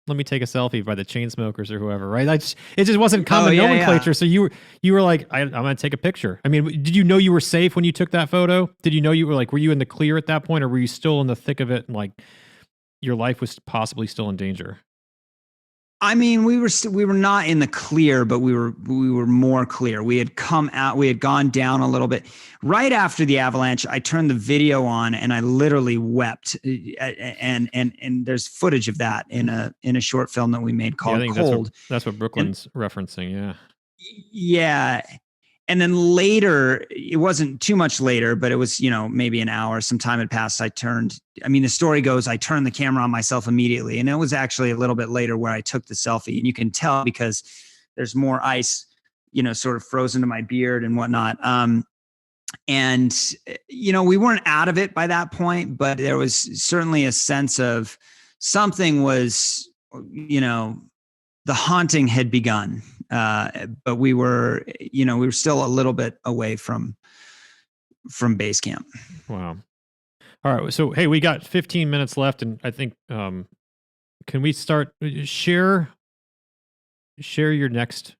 let me take a selfie by the Chainsmokers or whoever, right? It just wasn't common nomenclature. So you were like, I'm going to take a picture. I mean, did you know you were safe when you took that photo? Did you know you were like, were you in the clear at that point, or were you still in the thick of it, and like your life was possibly still in danger? I mean, we were not in the clear, but we were more clear. We had come out, we had gone down a little bit. Right after the avalanche, I turned the video on, and I literally wept. And there's footage of that in a short film that we made called Cold. That's what Brooklyn's referencing. Yeah. Yeah. And then later, it wasn't too much later, but it was, maybe an hour, some time had passed. The story goes, I turned the camera on myself immediately. And it was actually a little bit later where I took the selfie. And you can tell because there's more ice, sort of frozen to my beard and whatnot. We weren't out of it by that point, but there was certainly a sense of something was, the haunting had begun. But we were still a little bit away from base camp. Wow. All right. So, hey, we got 15 minutes left, and I think, can we share your next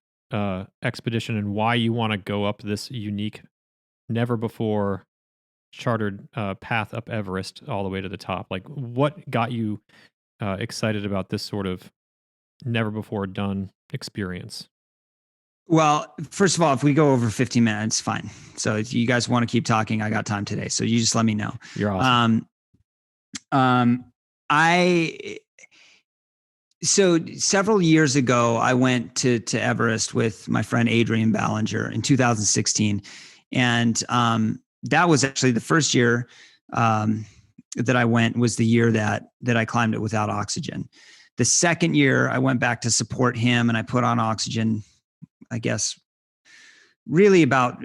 expedition and why you want to go up this unique, never before chartered path up Everest all the way to the top? Like, what got you excited about this sort of never before done experience? Well, first of all, if we go over 15 minutes, fine. So if you guys want to keep talking, I got time today. So you just let me know. You're awesome. So several years ago, I went to Everest with my friend Adrian Ballinger in 2016. And that was actually the first year that I went, was the year that I climbed it without oxygen. The second year I went back to support him, and I put on oxygen, I guess, really about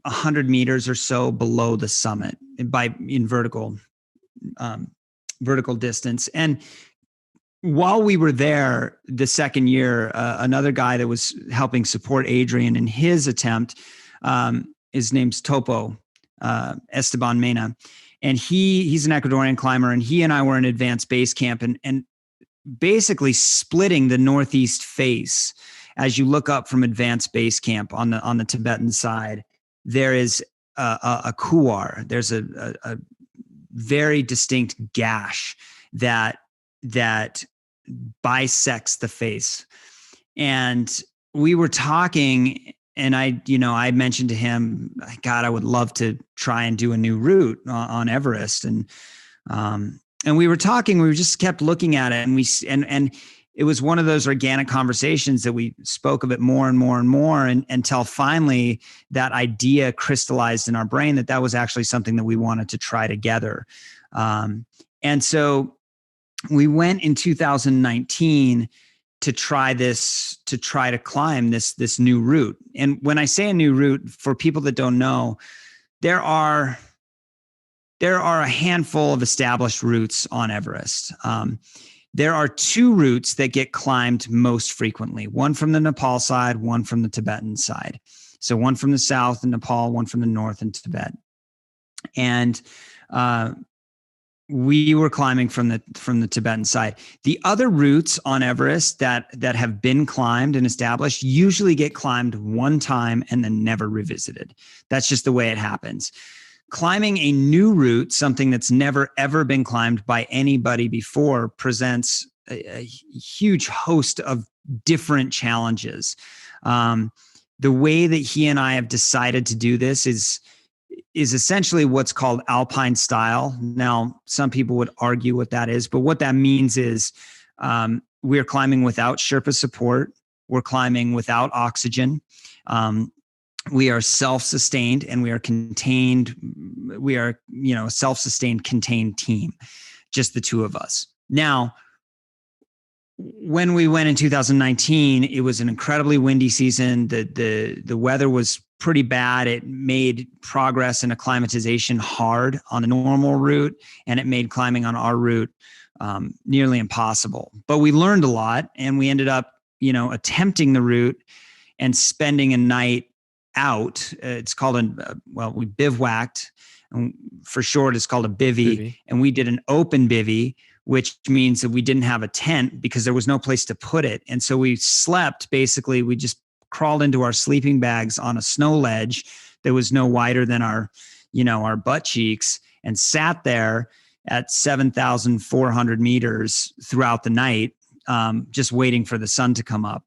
100 meters or so below the summit in vertical distance. And while we were there the second year, another guy that was helping support Adrian in his attempt, his name's Topo, Esteban Mena. And he's an Ecuadorian climber, and he and I were in advanced base camp, and basically splitting the northeast face. As you look up from advanced base camp on the Tibetan side, there is a couloir. There's a very distinct gash that bisects the face. And we were talking, and I mentioned to him, God, I would love to try and do a new route on Everest. And we were talking, we just kept looking at it, and it was one of those organic conversations that we spoke of it more and more and more, and until finally that idea crystallized in our brain that was actually something that we wanted to try together. And so we went in 2019 to try to climb this new route. And when I say a new route, for people that don't know, there are a handful of established routes on Everest. There are two routes that get climbed most frequently, one from the Nepal side, one from the Tibetan side. So one from the south in Nepal, one from the north in Tibet. And we were climbing from the Tibetan side. The other routes on Everest that have been climbed and established usually get climbed one time and then never revisited. That's just the way it happens. Climbing a new route, something that's never ever been climbed by anybody before, presents a huge host of different challenges. The way that he and I have decided to do this is essentially what's called Alpine Style. Now, some people would argue what that is, but what that means is we're climbing without Sherpa support. We're climbing without oxygen. We are self-sustained, and we are contained. We are, a self-sustained, contained team, just the two of us. Now, when we went in 2019, it was an incredibly windy season. The weather was pretty bad. It made progress and acclimatization hard on a normal route, and it made climbing on our route nearly impossible. But we learned a lot, and we ended up, attempting the route and spending a night out. It's called we bivouacked, and for short, it's called a bivvy. And we did an open bivvy, which means that we didn't have a tent because there was no place to put it. And so we slept, basically, we just crawled into our sleeping bags on a snow ledge that was no wider than our butt cheeks, and sat there at 7,400 meters throughout the night, just waiting for the sun to come up.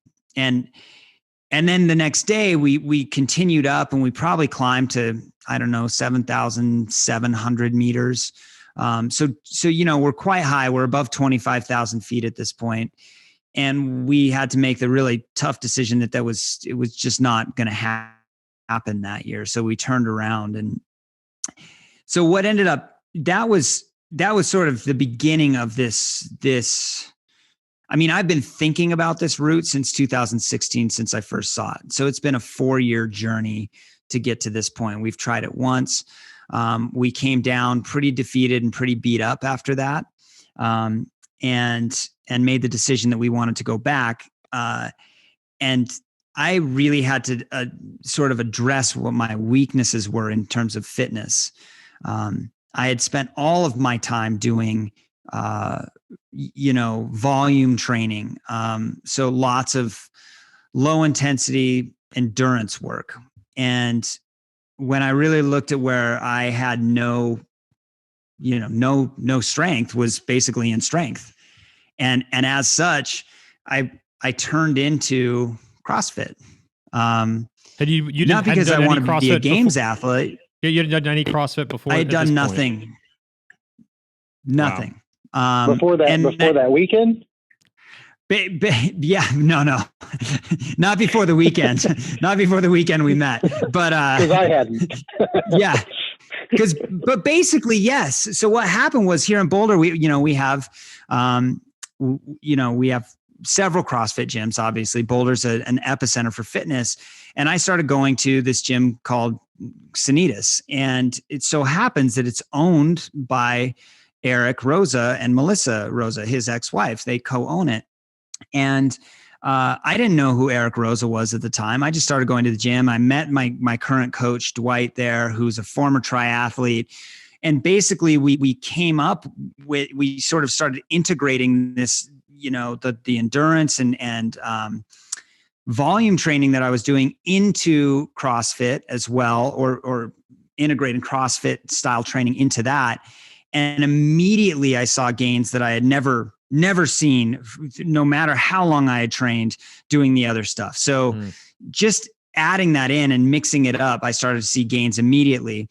And then the next day we continued up, and we probably climbed to, 7,700 meters. So we're quite high. We're above 25,000 feet at this point. And we had to make the really tough decision that it was just not going to happen that year. So we turned around. And so what ended up, that was sort of the beginning of this. I've been thinking about this route since 2016, since I first saw it. So it's been a 4-year journey to get to this point. We've tried it once. We came down pretty defeated and pretty beat up after that, and made the decision that we wanted to go back. And I really had to sort of address what my weaknesses were in terms of fitness. I had spent all of my time doing volume training. So lots of low intensity endurance work. And when I really looked at where I had no strength, was basically in strength. And as such, I turned into CrossFit. Had you not because I wanted to be a games athlete. You hadn't done any CrossFit before? I had done nothing. Nothing. Wow. Before that weekend? Yeah, no, not before the weekend. Not before the weekend we met, but because I hadn't. Yeah, but basically, yes. So what happened was, here in Boulder, we have several CrossFit gyms. Obviously, Boulder's an epicenter for fitness, and I started going to this gym called Sanitas, and it so happens that it's owned by Eric Rosa and Melissa Rosa, his ex-wife. They co-own it. And I didn't know who Eric Rosa was at the time. I just started going to the gym. I met my current coach, Dwight, there, who's a former triathlete. And basically we came up with, we sort of started integrating this, the endurance and volume training that I was doing into CrossFit as well, or integrating CrossFit style training into that. And immediately I saw gains that I had never never seen, no matter how long I had trained doing the other stuff. So just adding that in and mixing it up, I started to see gains immediately.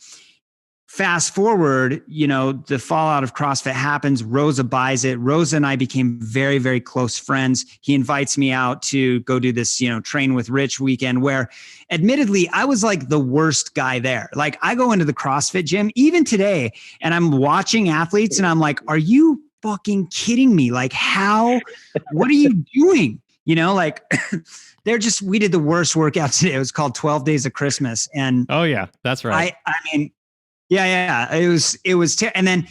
Fast forward, the fallout of CrossFit happens. Rosa buys it. Rosa and I became very, very close friends. He invites me out to go do this, Train with Rich weekend, where admittedly, I was like the worst guy there. Like, I go into the CrossFit gym even today and I'm watching athletes and I'm like, are you fucking kidding me? Like, what are you doing? We did the worst workout today. It was called 12 Days of Christmas. And oh yeah, that's right. I mean, yeah. It was, and then,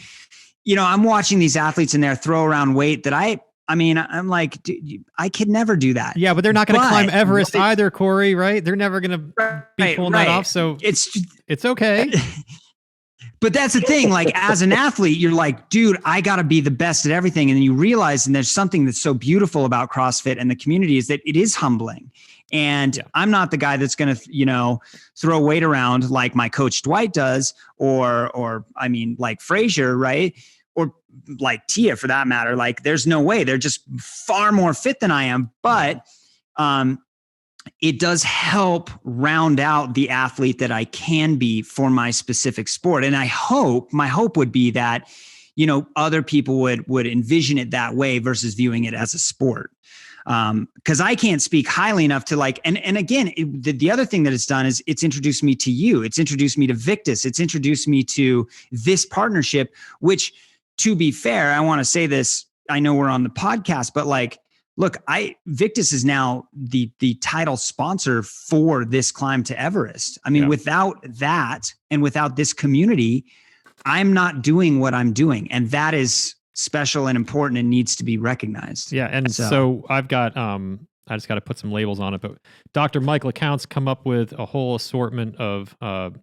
I'm watching these athletes in there throw around weight that I'm like, dude, I could never do that. Yeah, but they're not going to climb Everest either, Cory, right? They're never going to be pulling that off. So it's okay. But that's the thing. Like, as an athlete, you're like, dude, I got to be the best at everything. And then you realize, and there's something that's so beautiful about CrossFit and the community, is that it is humbling. And I'm not the guy that's going to, throw weight around like my coach Dwight does, or like Frazier, right? Or like Tia, for that matter. Like, there's no way. They're just far more fit than I am. But it does help round out the athlete that I can be for my specific sport. And my hope would be that, other people would envision it that way versus viewing it as a sport. Cause I can't speak highly enough to and again, the other thing that it's done is it's introduced me to you. It's introduced me to Victus. It's introduced me to this partnership, which, to be fair, I want to say this, I know we're on the podcast, but look, Victus is now the title sponsor for this climb to Everest. I mean, without that and without this community, I'm not doing what I'm doing. And that is special and important and needs to be recognized. Yeah. And so I've got, I just got to put some labels on it, but Dr. Michael Accounts come up with a whole assortment of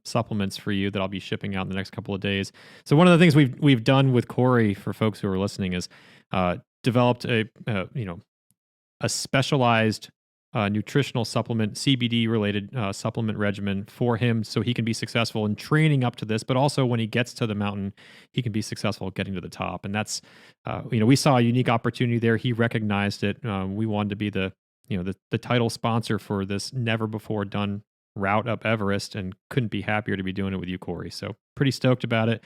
supplements for you that I'll be shipping out in the next couple of days. So one of the things we've done with Cory, for folks who are listening, is developed a specialized nutritional supplement, CBD related supplement regimen for him, so he can be successful in training up to this, but also when he gets to the mountain, he can be successful getting to the top. And that's, we saw a unique opportunity there. He recognized it. We wanted to be the title sponsor for this never before done route up Everest, and couldn't be happier to be doing it with you, Cory. So pretty stoked about it.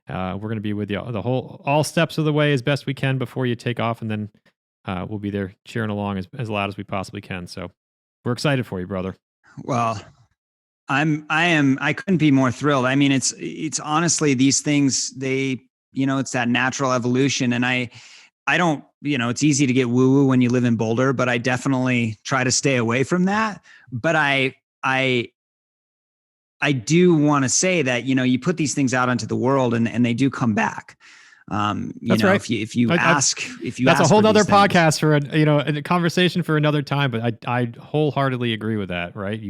We're going to be with you all steps of the way as best we can before you take off, and then we'll be there cheering along as loud as we possibly can. So we're excited for you, brother. Well, I couldn't be more thrilled. I mean, it's honestly, these things, it's that natural evolution. And I don't, it's easy to get woo woo when you live in Boulder, but I definitely try to stay away from that. But I do want to say that, you put these things out into the world and they do come back. That's right. If you ask, that's a whole nother podcast for a conversation for another time. But I wholeheartedly agree with that. Right.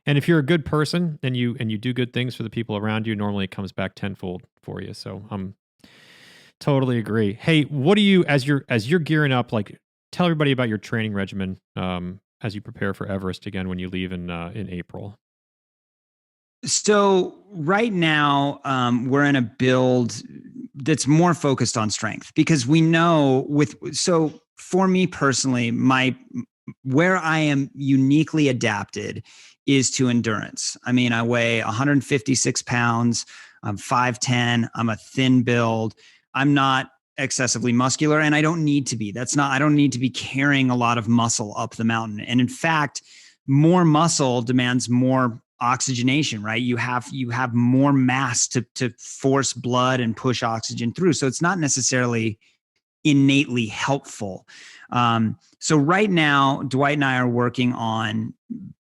And if you're a good person and you do good things for the people around you, normally it comes back tenfold for you. So totally agree. Hey, what do you, as you're gearing up, tell everybody about your training regimen, as you prepare for Everest again, when you leave in April? So right now, we're in a build that's more focused on strength, because we know so for me personally, where I am uniquely adapted is to endurance. I mean, I weigh 156 pounds. I'm 5'10". I'm a thin build. I'm not excessively muscular, and I don't need to be. I don't need to be carrying a lot of muscle up the mountain. And in fact, more muscle demands more oxygenation, right? You have more mass to force blood and push oxygen through. So it's not necessarily innately helpful. So right now, Dwight and I are working on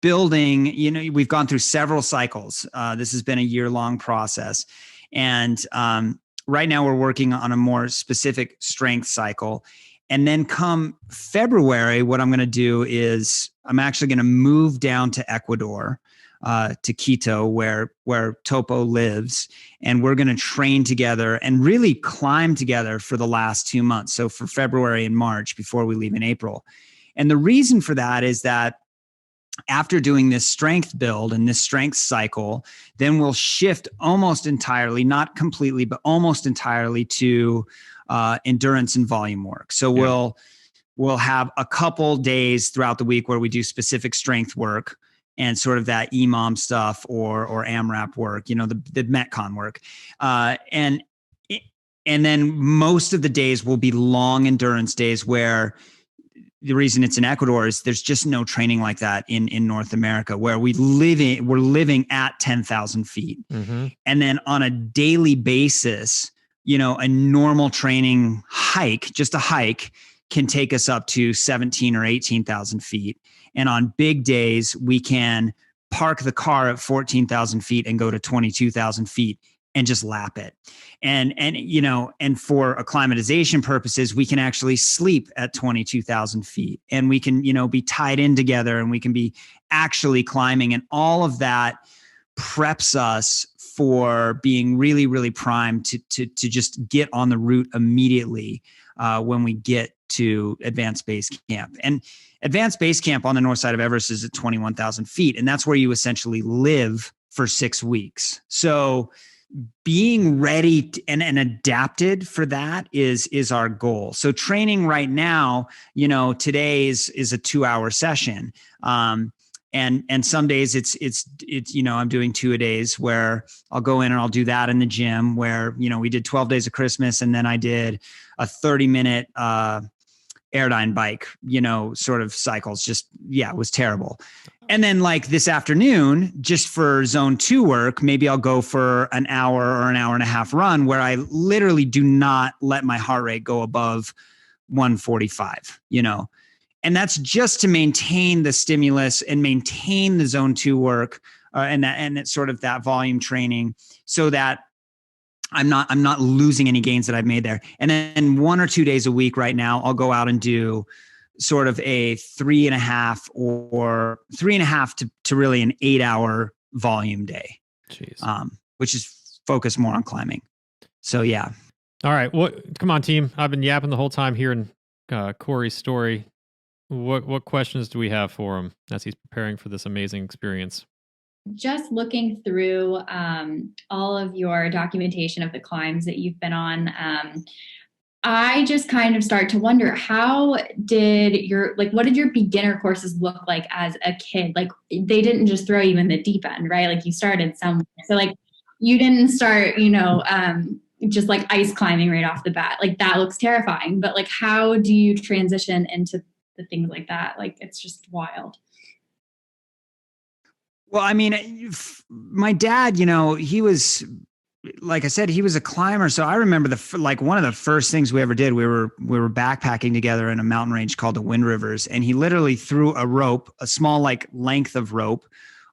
building, we've gone through several cycles. This has been a year-long process. And right now we're working on a more specific strength cycle. And then come February, what I'm going to do is I'm actually going to move down to Ecuador, to Quito, where Topo lives, and we're going to train together and really climb together for the last 2 months. So for February and March, before we leave in April. And the reason for that is that after doing this strength build and this strength cycle, then we'll shift almost entirely, not completely, but almost entirely to endurance and volume work. So we'll have a couple days throughout the week where we do specific strength work and sort of that EMOM stuff or AMRAP work, the Metcon work. And then most of the days will be long endurance days where the reason it's in Ecuador is there's just no training like that in North America, where we're living at 10,000 feet. Mm-hmm. And then on a daily basis, a normal training hike, just a hike, can take us up to 17 or 18,000 feet. And on big days, we can park the car at 14,000 feet and go to 22,000 feet and just lap it. And for acclimatization purposes, we can actually sleep at 22,000 feet, and we can, be tied in together, and we can be actually climbing. And all of that preps us for being really, really primed to just get on the route immediately when we get to advanced base camp. And advanced base camp on the north side of Everest is at 21,000 feet. And that's where you essentially live for 6 weeks. So being ready and adapted for that is our goal. So training right now, today is a 2-hour session. And some days it's I'm doing 2 a days where I'll go in and I'll do that in the gym, where, we did 12 days of Christmas, and then I did a 30-minute Airdyne bike, sort of cycles. It was terrible. And then like this afternoon, just for zone 2 work, maybe I'll go for an hour or an hour and a half run where I literally do not let my heart rate go above 145, and that's just to maintain the stimulus and maintain the zone 2 work and it's sort of that volume training, so that I'm not losing any gains that I've made there. And then 1 or 2 days a week right now, I'll go out and do sort of a 3.5 to really an 8-hour volume day. Jeez. Which is focused more on climbing. So yeah. All right. Come on, team. I've been yapping the whole time hearing Cory's story. What questions do we have for him as he's preparing for this amazing experience? Just looking through all of your documentation of the climbs that you've been on, I just kind of start to wonder, what did your beginner courses look like as a kid? Like, they didn't just throw you in the deep end, right? Like, you started somewhere. So like, you didn't start, just like ice climbing right off the bat. Like, that looks terrifying, but like, how do you transition into the things like that? Like, it's just wild. Well, I mean, my dad, he was, like I said, he was a climber. So I remember one of the first things we ever did, we were backpacking together in a mountain range called the Wind Rivers. And he literally threw a rope, a small length of rope,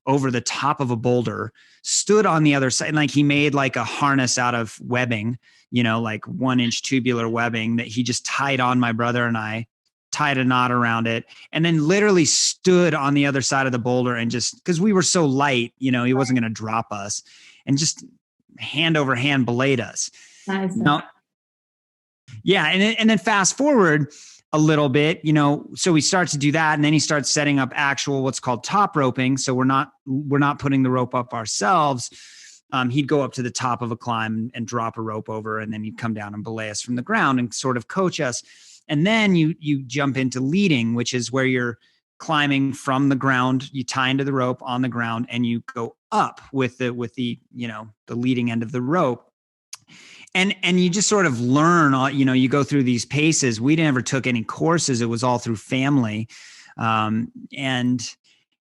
over the top of a boulder, stood on the other side. And he made a harness out of webbing, 1-inch tubular webbing that he just tied on my brother and I, tied a knot around it, and then literally stood on the other side of the boulder, and just because we were so light, he wasn't going to drop us, and just hand over hand belayed us. Nice. Yeah. And then fast forward a little bit, so we start to do that, and then he starts setting up actual, what's called top roping. So we're not putting the rope up ourselves. He'd go up to the top of a climb and drop a rope over, and then he'd come down and belay us from the ground and sort of coach us. And then you jump into leading, which is where you're climbing from the ground. You tie into the rope on the ground, and you go up with the the leading end of the rope. And you just sort of learn, you go through these paces. We never took any courses. It was all through family.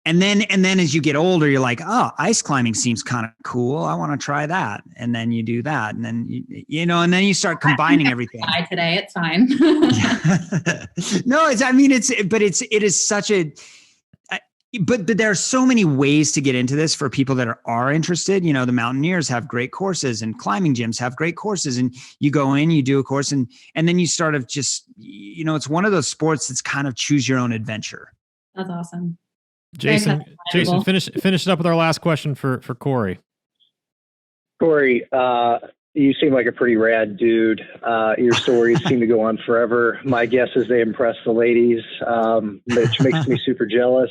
And then as you get older, you're like, oh, ice climbing seems kind of cool. I want to try that. And then you do that. And then, and then you start combining everything. Today, it's fine. No, it is such a, but there are so many ways to get into this for people that are interested. The mountaineers have great courses, and climbing gyms have great courses, and you go in, you do a course, and then you sort of just, it's one of those sports that's kind of choose your own adventure. That's awesome. Jason, finish it up with our last question for Cory. Cory, you seem like a pretty rad dude. Your stories seem to go on forever. My guess is they impress the ladies, which makes me super jealous.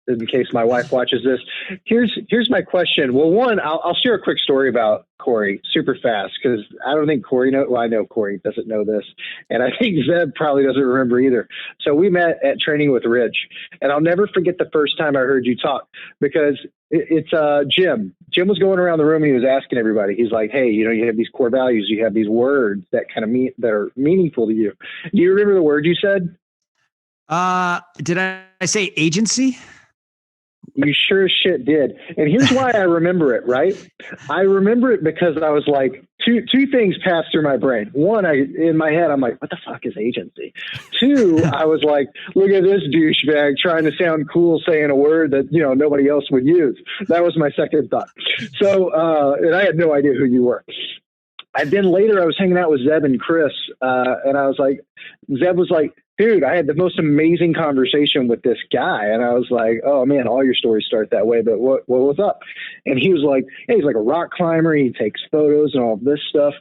In case my wife watches this, here's my question. Well, one, I'll share a quick story about Cory super fast because I don't think Cory knows. Well, I know Cory doesn't know this, and I think Zeb probably doesn't remember either. So we met at Training with Rich, and I'll never forget the first time I heard you talk because it's Jim. Jim was going around the room and he was asking everybody. He's like, "Hey, you know, you have these core values, you have these words that kind of that are meaningful to you. Do you remember the word you said?" Did I say agency? You sure as shit did. And here's why I remember it, right? I remember it because I was like, two things passed through my brain. One, in my head, I'm like, what the fuck is agency? Two, I was like, look at this douchebag trying to sound cool saying a word that, you know, nobody else would use. That was my second thought. So, and I had no idea who you were. And then later I was hanging out with Zeb and Chris, and I was like, Zeb was like, dude, I had the most amazing conversation with this guy. And I was like, oh man, all your stories start that way, but what's up? And he was like, hey, he's like a rock climber. He takes photos and all this stuff.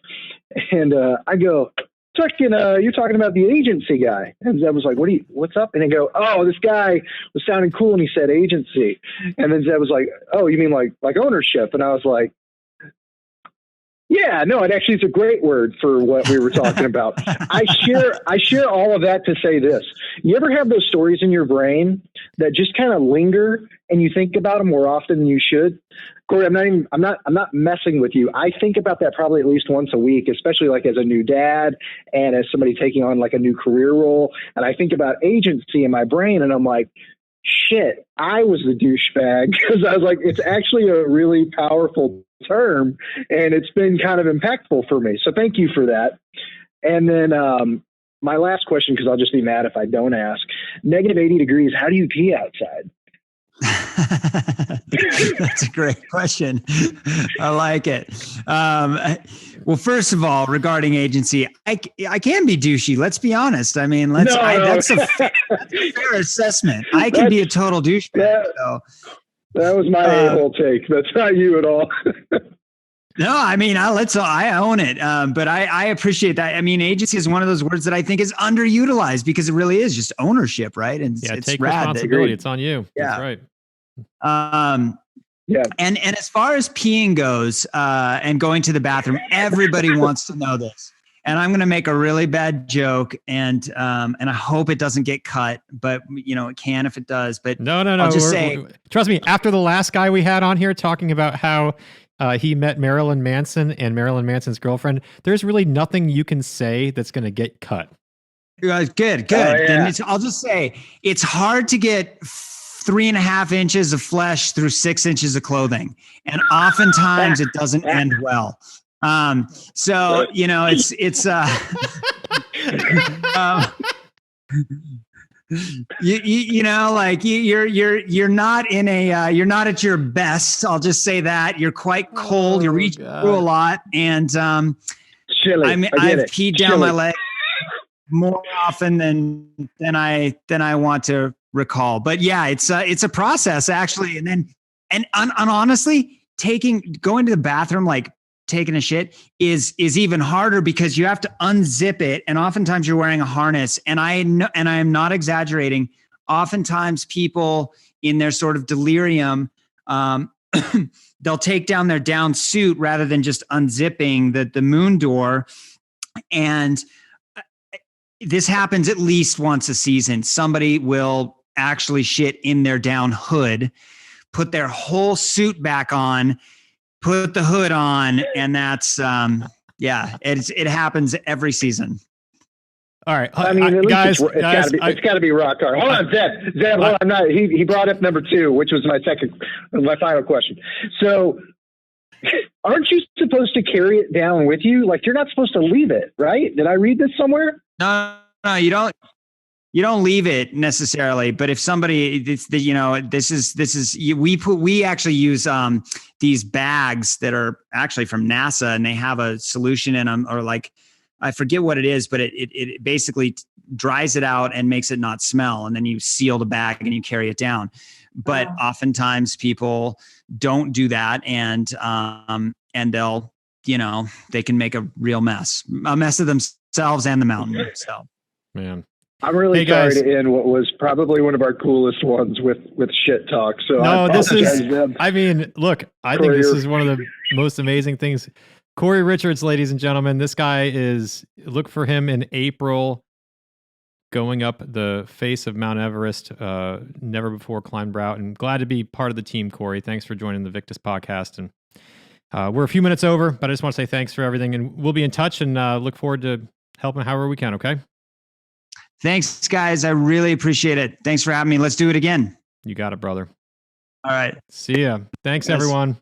And I go, you're talking about the agency guy. And Zeb was like, what's up? And I go, oh, this guy was sounding cool. And he said agency. And then Zeb was like, oh, you mean like ownership? And I was like, yeah, no, it actually is a great word for what we were talking about. I share all of that to say this. You ever have those stories in your brain that just kind of linger and you think about them more often than you should? Cory, I'm not messing with you. I think about that probably at least once a week, especially like as a new dad and as somebody taking on like a new career role. And I think about agency in my brain and I'm like, shit, I was the douchebag because I was like, it's actually a really powerful term and it's been kind of impactful for me. So thank you for that. And then my last question, because I'll just be mad if I don't ask, -80 degrees, how do you pee outside? That's a great question. I like it. Well, first of all, regarding agency, I can be douchey. Let's be honest. I mean, that's a fair assessment. I can be a total douchebag. That was my a-hole take. That's not you at all. No, I mean, I own it. But I appreciate that. I mean, agency is one of those words that I think is underutilized because it really is just ownership, right? And it's take rad. responsibility. It's on you. Yeah. That's right. Yeah. And as far as peeing goes, and going to the bathroom, everybody wants to know this. And I'm going to make a really bad joke, and I hope it doesn't get cut, but you know, it can if it does. But no. I'll just say, trust me. After the last guy we had on here talking about how he met Marilyn Manson and Marilyn Manson's girlfriend, there's really nothing you can say that's going to get cut. Good. And I'll just say it's hard to get 3.5 inches of flesh through 6 inches of clothing, and oftentimes it doesn't end well. So you know, it's you know, like you're not in a you're not at your best. I'll just say that you're quite cold. You're reaching through a lot, and chilly. I've peed down my leg more often than I want to recall. But yeah, it's a process actually. And then and honestly, going to the bathroom, like taking a shit is even harder because you have to unzip it, and oftentimes you're wearing a harness. And I am not exaggerating. Oftentimes people in their sort of delirium, they'll take down their down suit rather than just unzipping the moon door. And this happens at least once a season. Somebody will actually shit in their down hood, put their whole suit back on, put the hood on, and that's it happens every season. All right, I mean, guys, it's got to be rock hard. Hold on, Zeb. Hold on. No, he brought up number 2, which was my final question. So, aren't you supposed to carry it down with you? Like, you're not supposed to leave it, right? Did I read this somewhere? No, you don't. You don't leave it necessarily, but if somebody, we actually use these bags that are actually from NASA, and they have a solution in them, or like, I forget what it is, but it basically dries it out and makes it not smell. And then you seal the bag and you carry it down. But oftentimes people don't do that. And they'll, they can make a real mess of themselves and the mountain. So, man. I'm really sorry to end what was probably one of our coolest ones with shit talk. So no, this is, I mean, look, I think this is one of the most amazing things. Cory Richards, ladies and gentlemen, this guy look for him in April, going up the face of Mount Everest, never before climbed route. And glad to be part of the team, Cory. Thanks for joining the Victus podcast. And we're a few minutes over, but I just want to say thanks for everything. And we'll be in touch and look forward to helping however we can, okay? Thanks, guys. I really appreciate it. Thanks for having me. Let's do it again. You got it, brother. All right. See ya. Thanks, everyone.